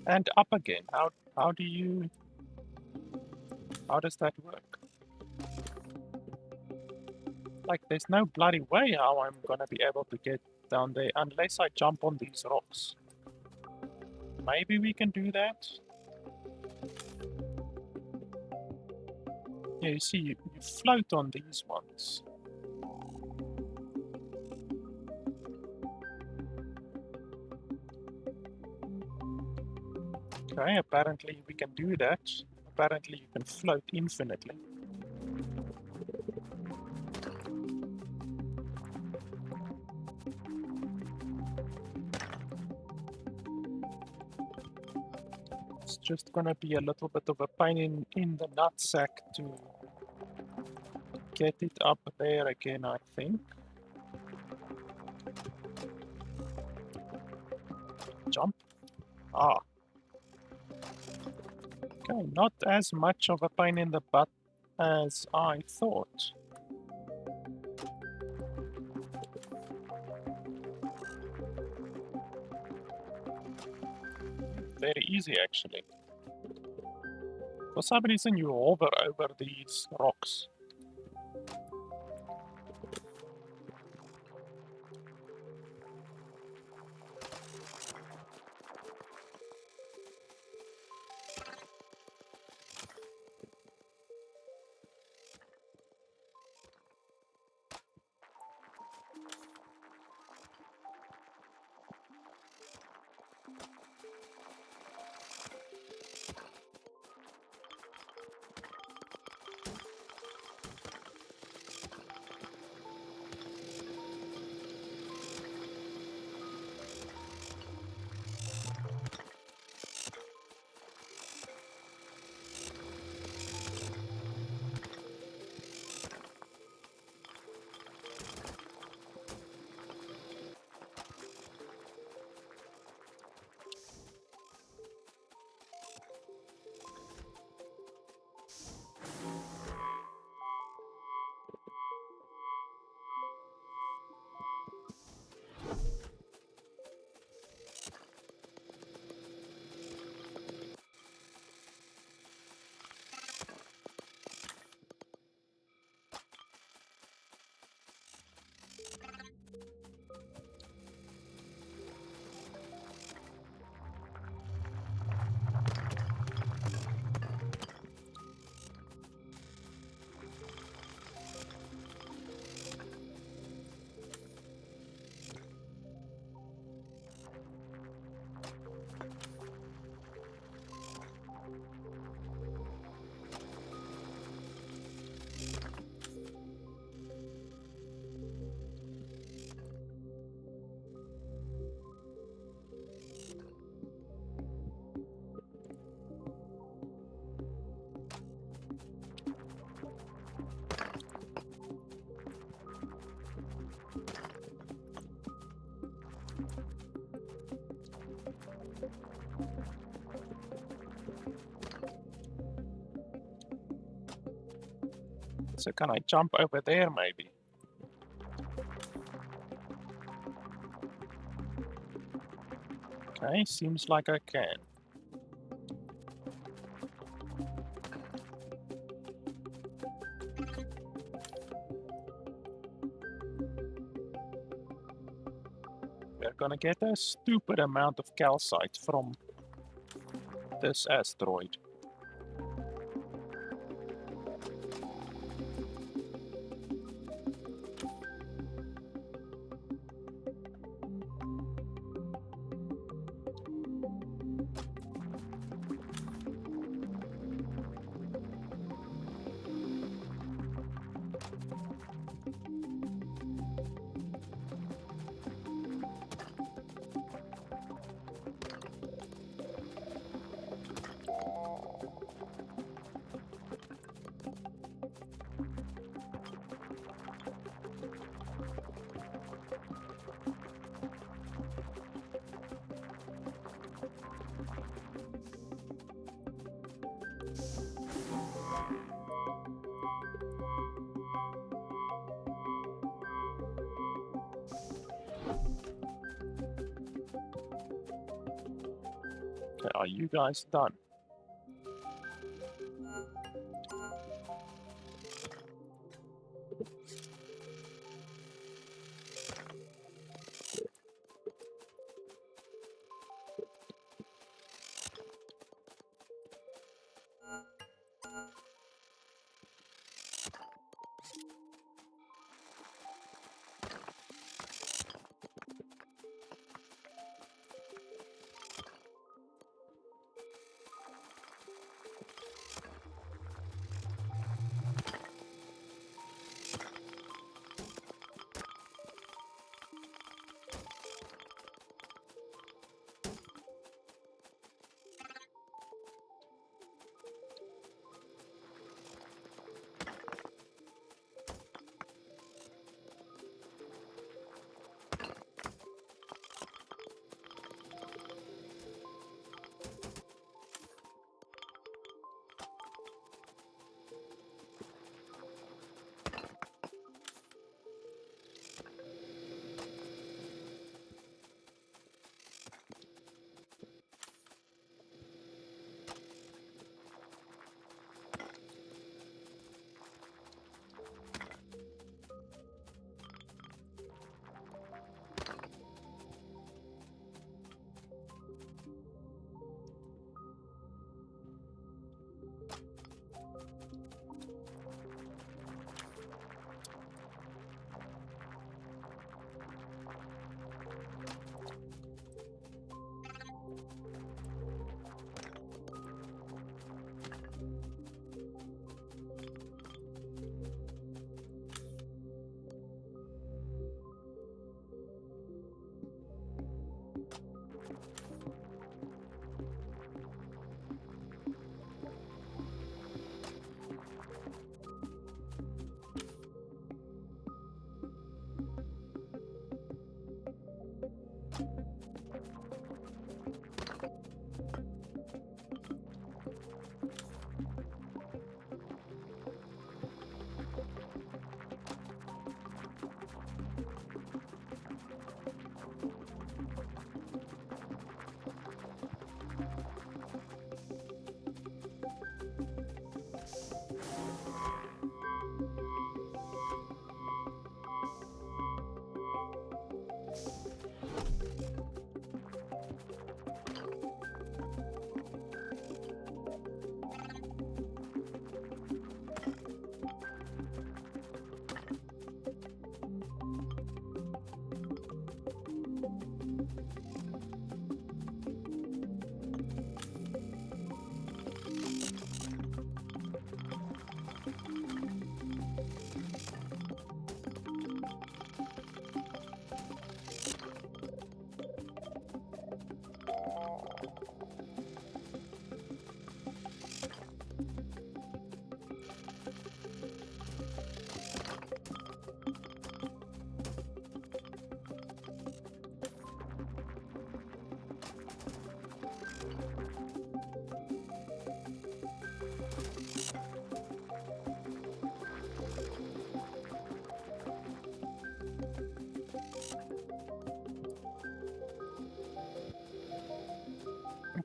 And up again. How does that work? Like, there's no bloody way how I'm gonna be able to get down there unless I jump on these rocks. Maybe we can do that? Yeah, you see, you float on these ones. Okay, apparently we can do that. Apparently you can float infinitely. It's just gonna be a little bit of a pain in the nutsack to get it up there again, I think. Jump. Ah. Okay, not as much of a pain in the butt as I thought. Very easy, actually. For some reason, you hover over these rocks. So can I jump over there, maybe? Okay, seems like I can. We're gonna get a stupid amount of calcite from this asteroid. Okay, are you guys done?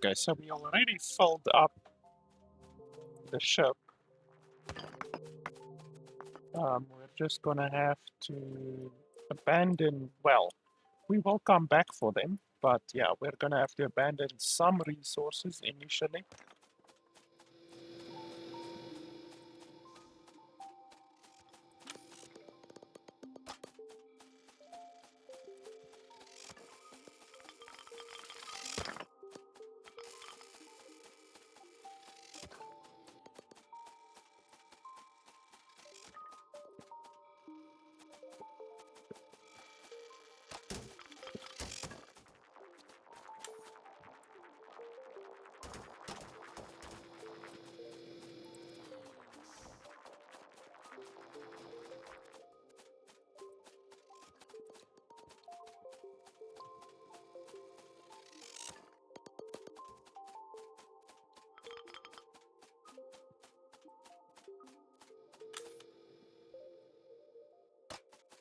Okay, so we already filled up the ship. We're just gonna have to abandon, well, we will come back for them, but yeah, we're gonna have to abandon some resources initially.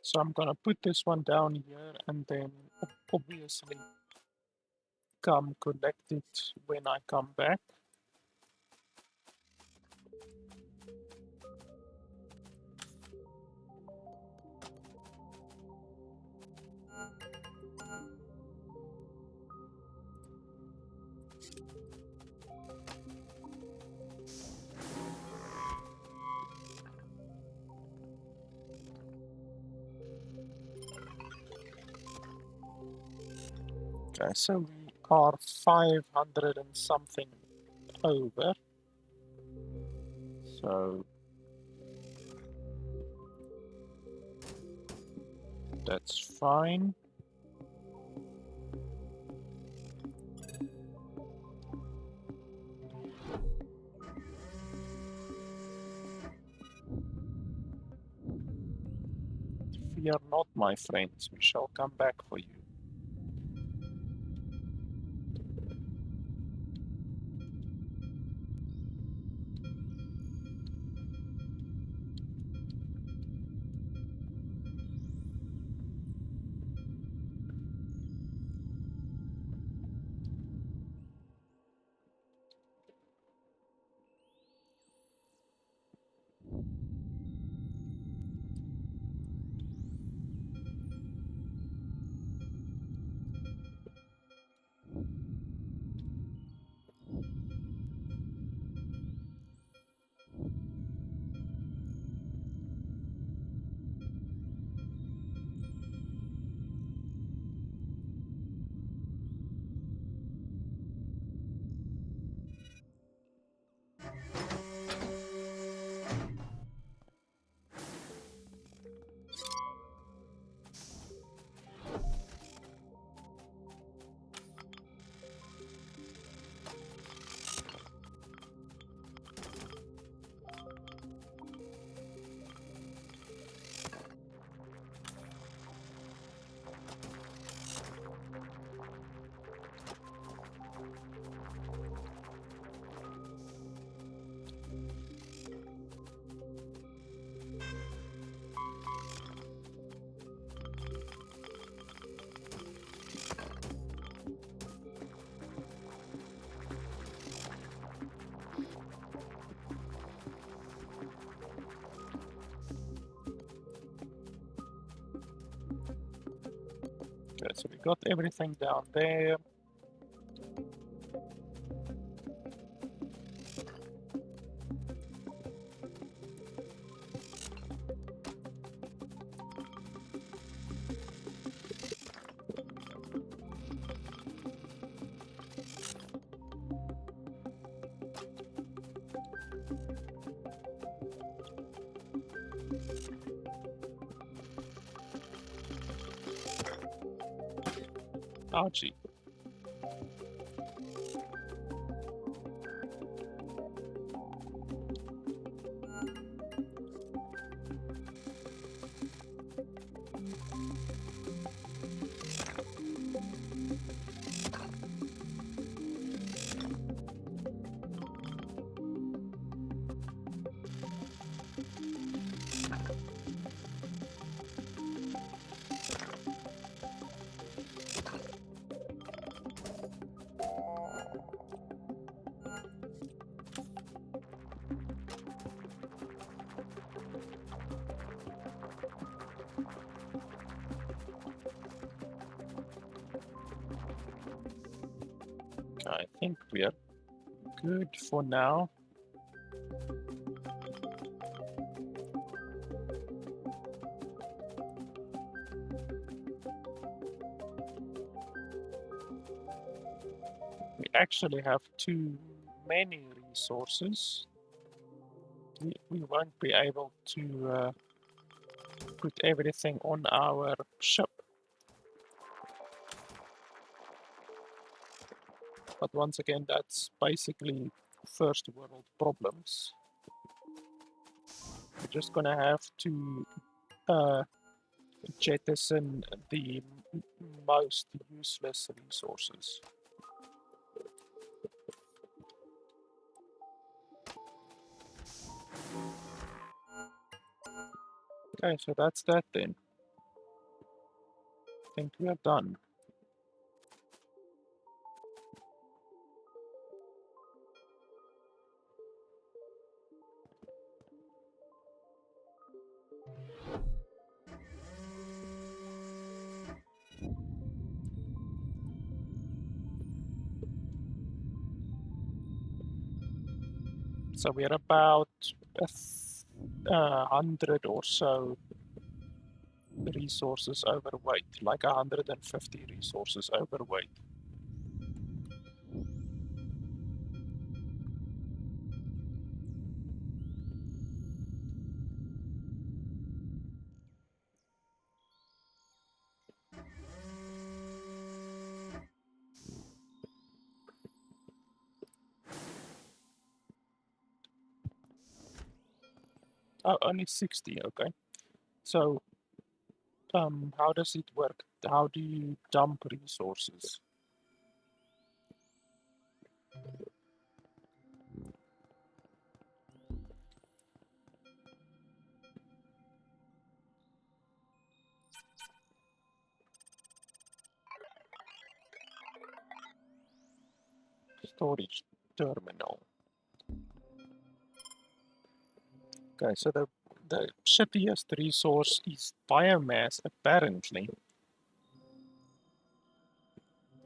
So I'm gonna put this one down here and then obviously come collect it when I come back. Okay, so we are 500 and something over. So that's fine. Fear not, my friends, we shall come back for you. Okay, so we got everything down there. Ouchie. I think we are good for now. We actually have too many resources. We won't be able to put everything on our ship. But once again, that's basically first world problems. We're just gonna have to jettison the most useless resources. Okay, so that's that then. I think we are done. So we're about 100 or so resources overweight, like 150 resources overweight. Oh, only 60, okay. So, how does it work? How do you dump resources? Storage terminal. Okay, so the shittiest resource is biomass, apparently.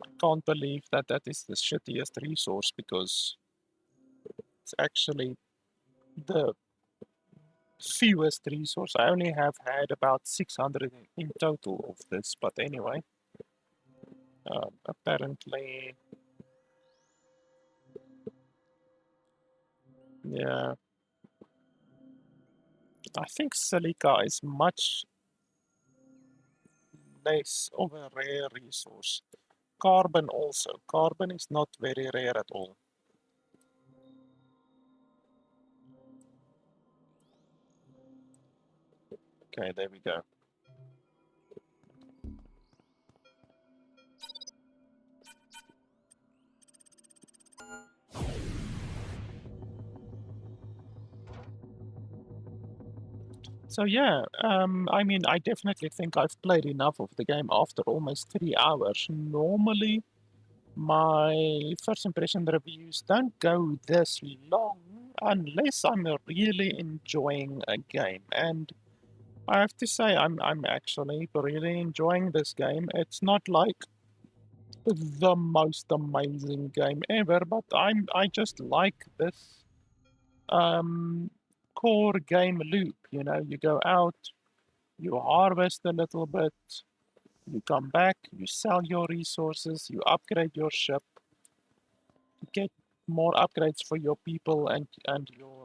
I can't believe that that is the shittiest resource because it's actually the fewest resource. I only have had about 600 in total of this, but anyway, apparently, yeah, I think silica is much less of a rare resource. Carbon also. Carbon is not very rare at all. Okay, there we go. So yeah, I mean, I definitely think I've played enough of the game after almost 3 hours. Normally, my first impression reviews don't go this long unless I'm really enjoying a game. And I have to say, I'm actually really enjoying this game. It's not like the most amazing game ever, but I just like this um, core game loop. You know, you go out, you harvest a little bit, you come back, you sell your resources, you upgrade your ship, you get more upgrades for your people and your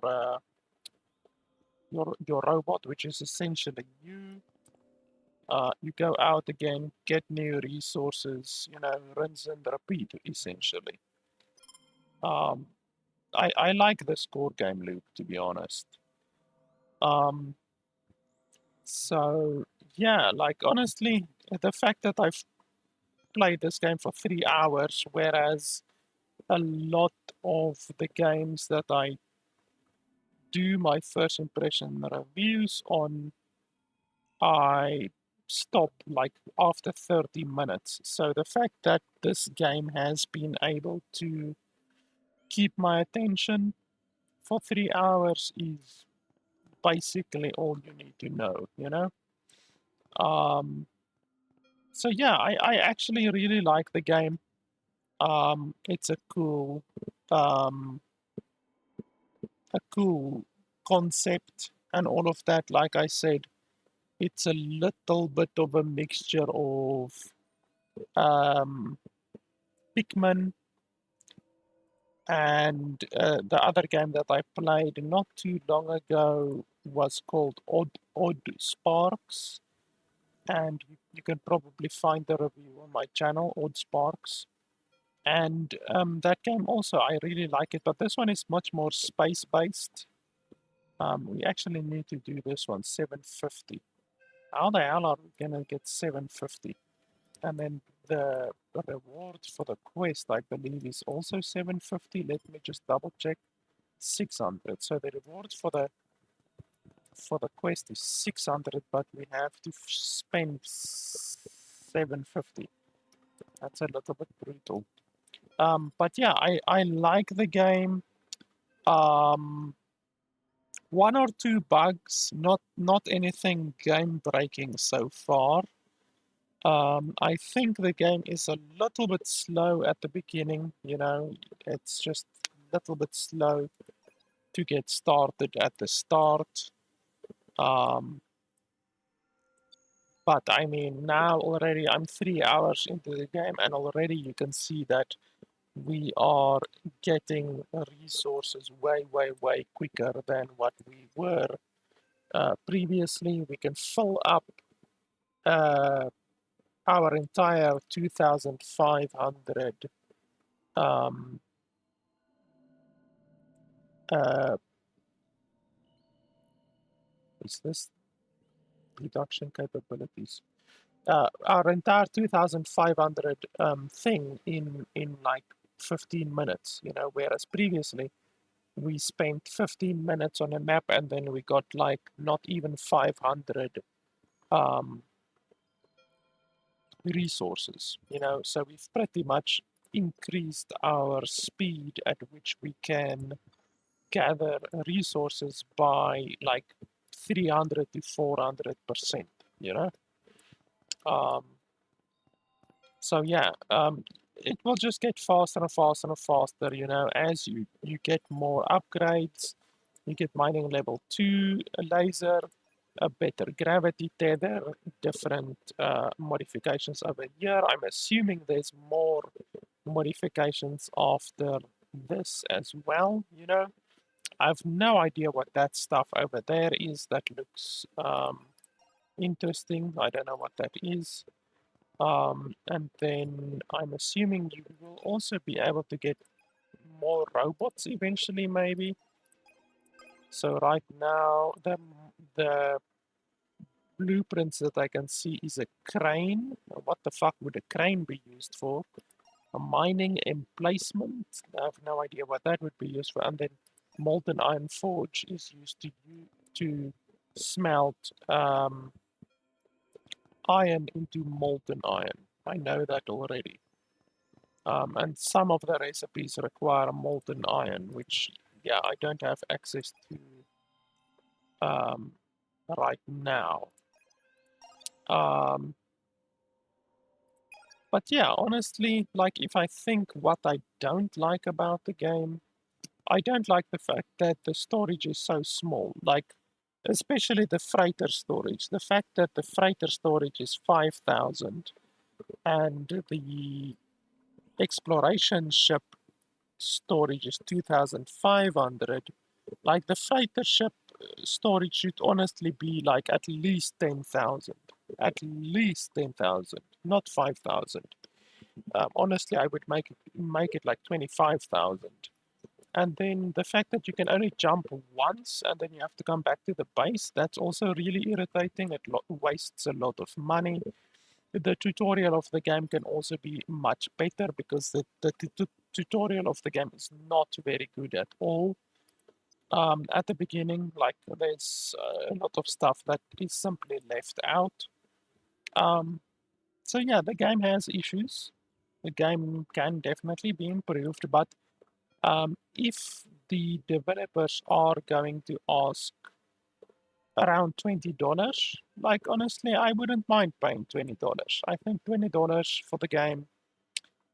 robot, which is essentially you. You go out again, get new resources, you know, rinse and repeat essentially. Um, I like the score game loop, to be honest. Um, so yeah, like honestly, the fact that I've played this game for 3 hours, whereas a lot of the games that I do my first impression reviews on, I stop like after 30 minutes. So the fact that this game has been able to keep my attention for 3 hours is basically all you need to know, you know? Um, so yeah, I actually really like the game. It's um, a cool concept and all of that. Like I said, it's a little bit of a mixture of um, Pikmin and the other game that I played not too long ago was called Oddsparks, and you can probably find the review on my channel, Oddsparks. And that game also, I really like it, but this one is much more space-based. We actually need to do this one, 750. How the hell are we gonna get 750? And then the reward for the quest, I believe, is also 750. Let me just double check. 600. So the reward for the quest is 600, but we have to spend 750. That's a little bit brutal. But yeah, I like the game. Um, one or two bugs, not anything game breaking so far. I think the game is a little bit slow at the beginning. You know, it's just a little bit slow to get started at the start. But I mean, now already I'm 3 hours into the game, and already you can see that we are getting resources way, way, way quicker than what we were previously. We can fill up our entire 2,500 um, is this production capabilities? Our entire 2,500 thing in like 15 minutes, you know, whereas previously we spent 15 minutes on a map and then we got like not even 500 um, resources, you know, so we've pretty much increased our speed at which we can gather resources by like 300 to 400%, you know. Um, so yeah, it will just get faster and faster and faster, you know, as you get more upgrades. You get mining level 2 laser, a better gravity tether, different modifications over here. I'm assuming there's more modifications after this as well, you know. I have no idea what that stuff over there is. That looks interesting. I don't know what that is. And then I'm assuming you will also be able to get more robots eventually, maybe. So right now, the blueprints that I can see is a crane. What the fuck would a crane be used for? A mining emplacement. I have no idea what that would be used for. And then molten iron forge is used to smelt iron into molten iron. I know that already. And some of the recipes require molten iron, which, yeah, I don't have access to right now. But yeah, honestly, like if I think what I don't like about the game, I don't like the fact that the storage is so small. Like, especially the freighter storage. The fact that the freighter storage is 5,000 and the exploration ship storage is 2,500. Like the freighter ship storage should honestly be like at least 10,000. At least 10,000, not 5,000. Honestly, I would make it like 25,000. And then the fact that you can only jump once and then you have to come back to the base, that's also really irritating. It wastes a lot of money. The tutorial of the game can also be much better because the tutorial of the game is not very good at all. At the beginning, like there's a lot of stuff that is simply left out. Um, so yeah, the game has issues. The game can definitely be improved, but if the developers are going to ask around $20, like honestly, I wouldn't mind paying $20. I think $20 for the game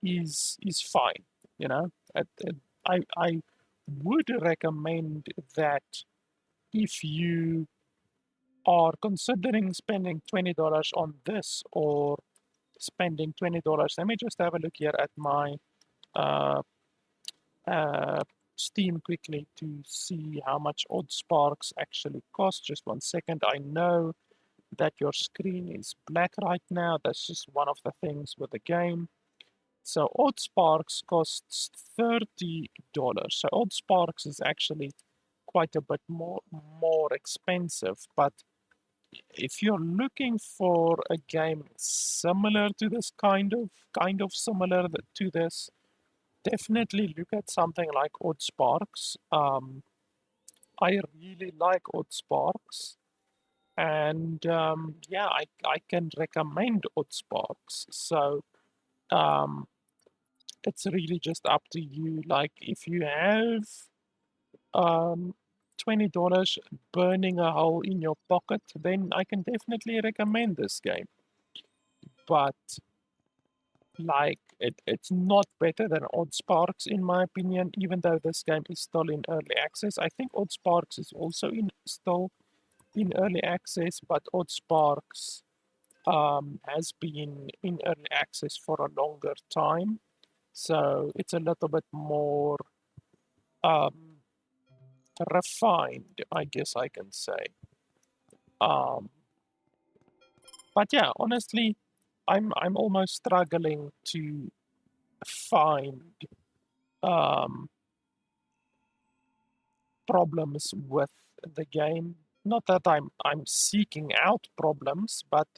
is fine. You know, I would recommend that if you are considering spending $20 on this or spending $20. Let me just have a look here at my uh, uh, Steam quickly to see how much Oddsparks actually cost. Just 1 second. I know that your screen is black right now. That's just one of the things with the game. So Oddsparks costs $30. So Oddsparks is actually quite a bit more expensive. But if you're looking for a game similar to this kind of similar to this, definitely look at something like Oddsparks. I really like Oddsparks, and yeah, I can recommend Oddsparks. So um, it's really just up to you. Like if you have um, $20 burning a hole in your pocket, then I can definitely recommend this game. But Like, it's not better than Oddsparks, in my opinion, even though this game is still in early access. I think Oddsparks is also still in early access, but Oddsparks has been in early access for a longer time. So it's a little bit more um, refined, I guess I can say. Um, but yeah, honestly, I'm almost struggling to find um, problems with the game. Not that I'm seeking out problems, but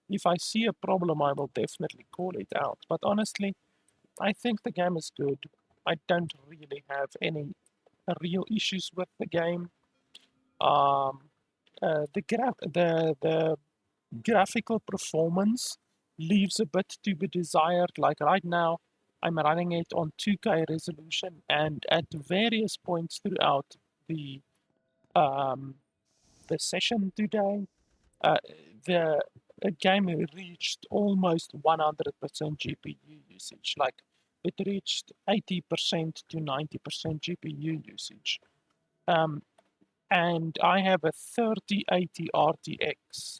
if I see a problem, I will definitely call it out. But honestly, I think the game is good. I don't really have any real issues with the game. Um, the graphical performance leaves a bit to be desired. Like right now, I'm running it on 2K resolution, and at various points throughout the um, the session today, uh, the game reached almost 100% GPU usage. Like it reached 80% to 90% GPU usage. Um, and I have a 3080 RTX,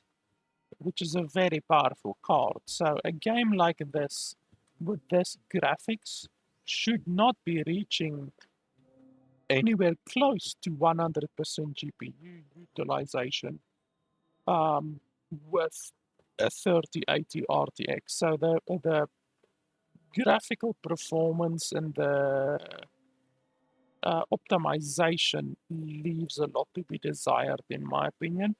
which is a very powerful card. So a game like this, with this graphics, should not be reaching anywhere close to 100% GPU utilization um, with a 3080 RTX. So the graphical performance and the optimization leaves a lot to be desired, in my opinion.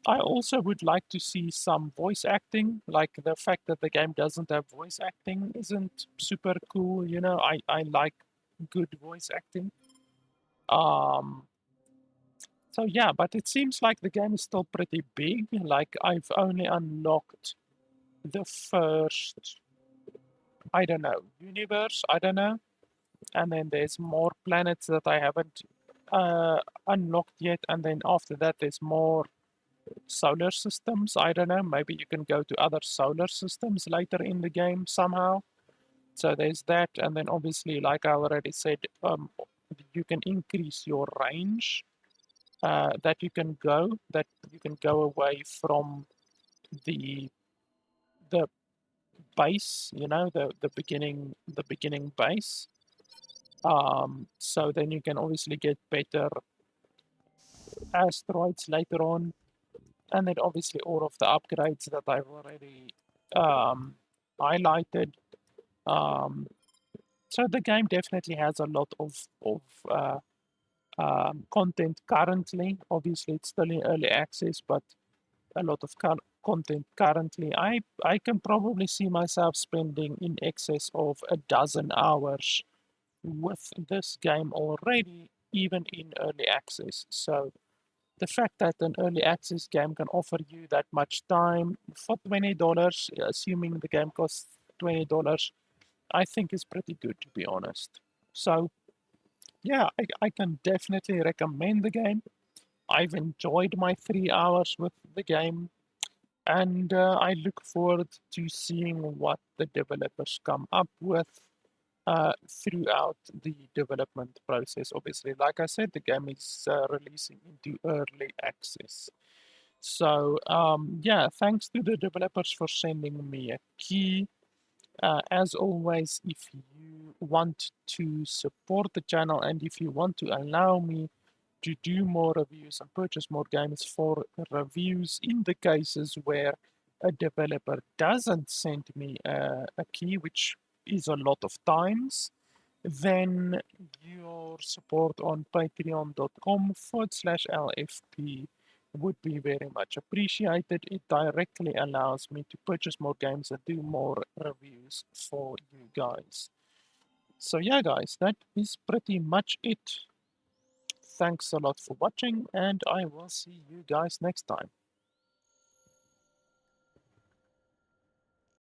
I also would like to see some voice acting. Like the fact that the game doesn't have voice acting isn't super cool. You know, I like good voice acting. Um, so yeah, but it seems like the game is still pretty big. Like I've only unlocked the first, I don't know, universe. I don't know, and then there's more planets that I haven't uh, unlocked yet, and then after that there's more solar systems. I don't know, maybe you can go to other solar systems later in the game somehow. So there's that, and then obviously, like I already said, you can increase your range that you can go away from the the base, you know, the beginning base. So then you can obviously get better asteroids later on, and then obviously all of the upgrades that I've already um, highlighted. Um, so the game definitely has a lot of content currently. Obviously, it's still in early access, but a lot of content currently. I can probably see myself spending in excess of a dozen hours with this game already, even in early access. So the fact that an early access game can offer you that much time for $20, assuming the game costs $20, I think is pretty good, to be honest. So yeah, I can definitely recommend the game. I've enjoyed my 3 hours with the game, and I look forward to seeing what the developers come up with throughout the development process. Obviously, like I said, the game is releasing into early access. So, yeah, thanks to the developers for sending me a key. As always, if you want to support the channel and if you want to allow me to do more reviews and purchase more games for reviews in the cases where a developer doesn't send me a key, which is a lot of times, then your support on patreon.com/LFP would be very much appreciated. It directly allows me to purchase more games and do more reviews for you guys. So yeah, guys, that is pretty much it. Thanks a lot for watching, and I will see you guys next time.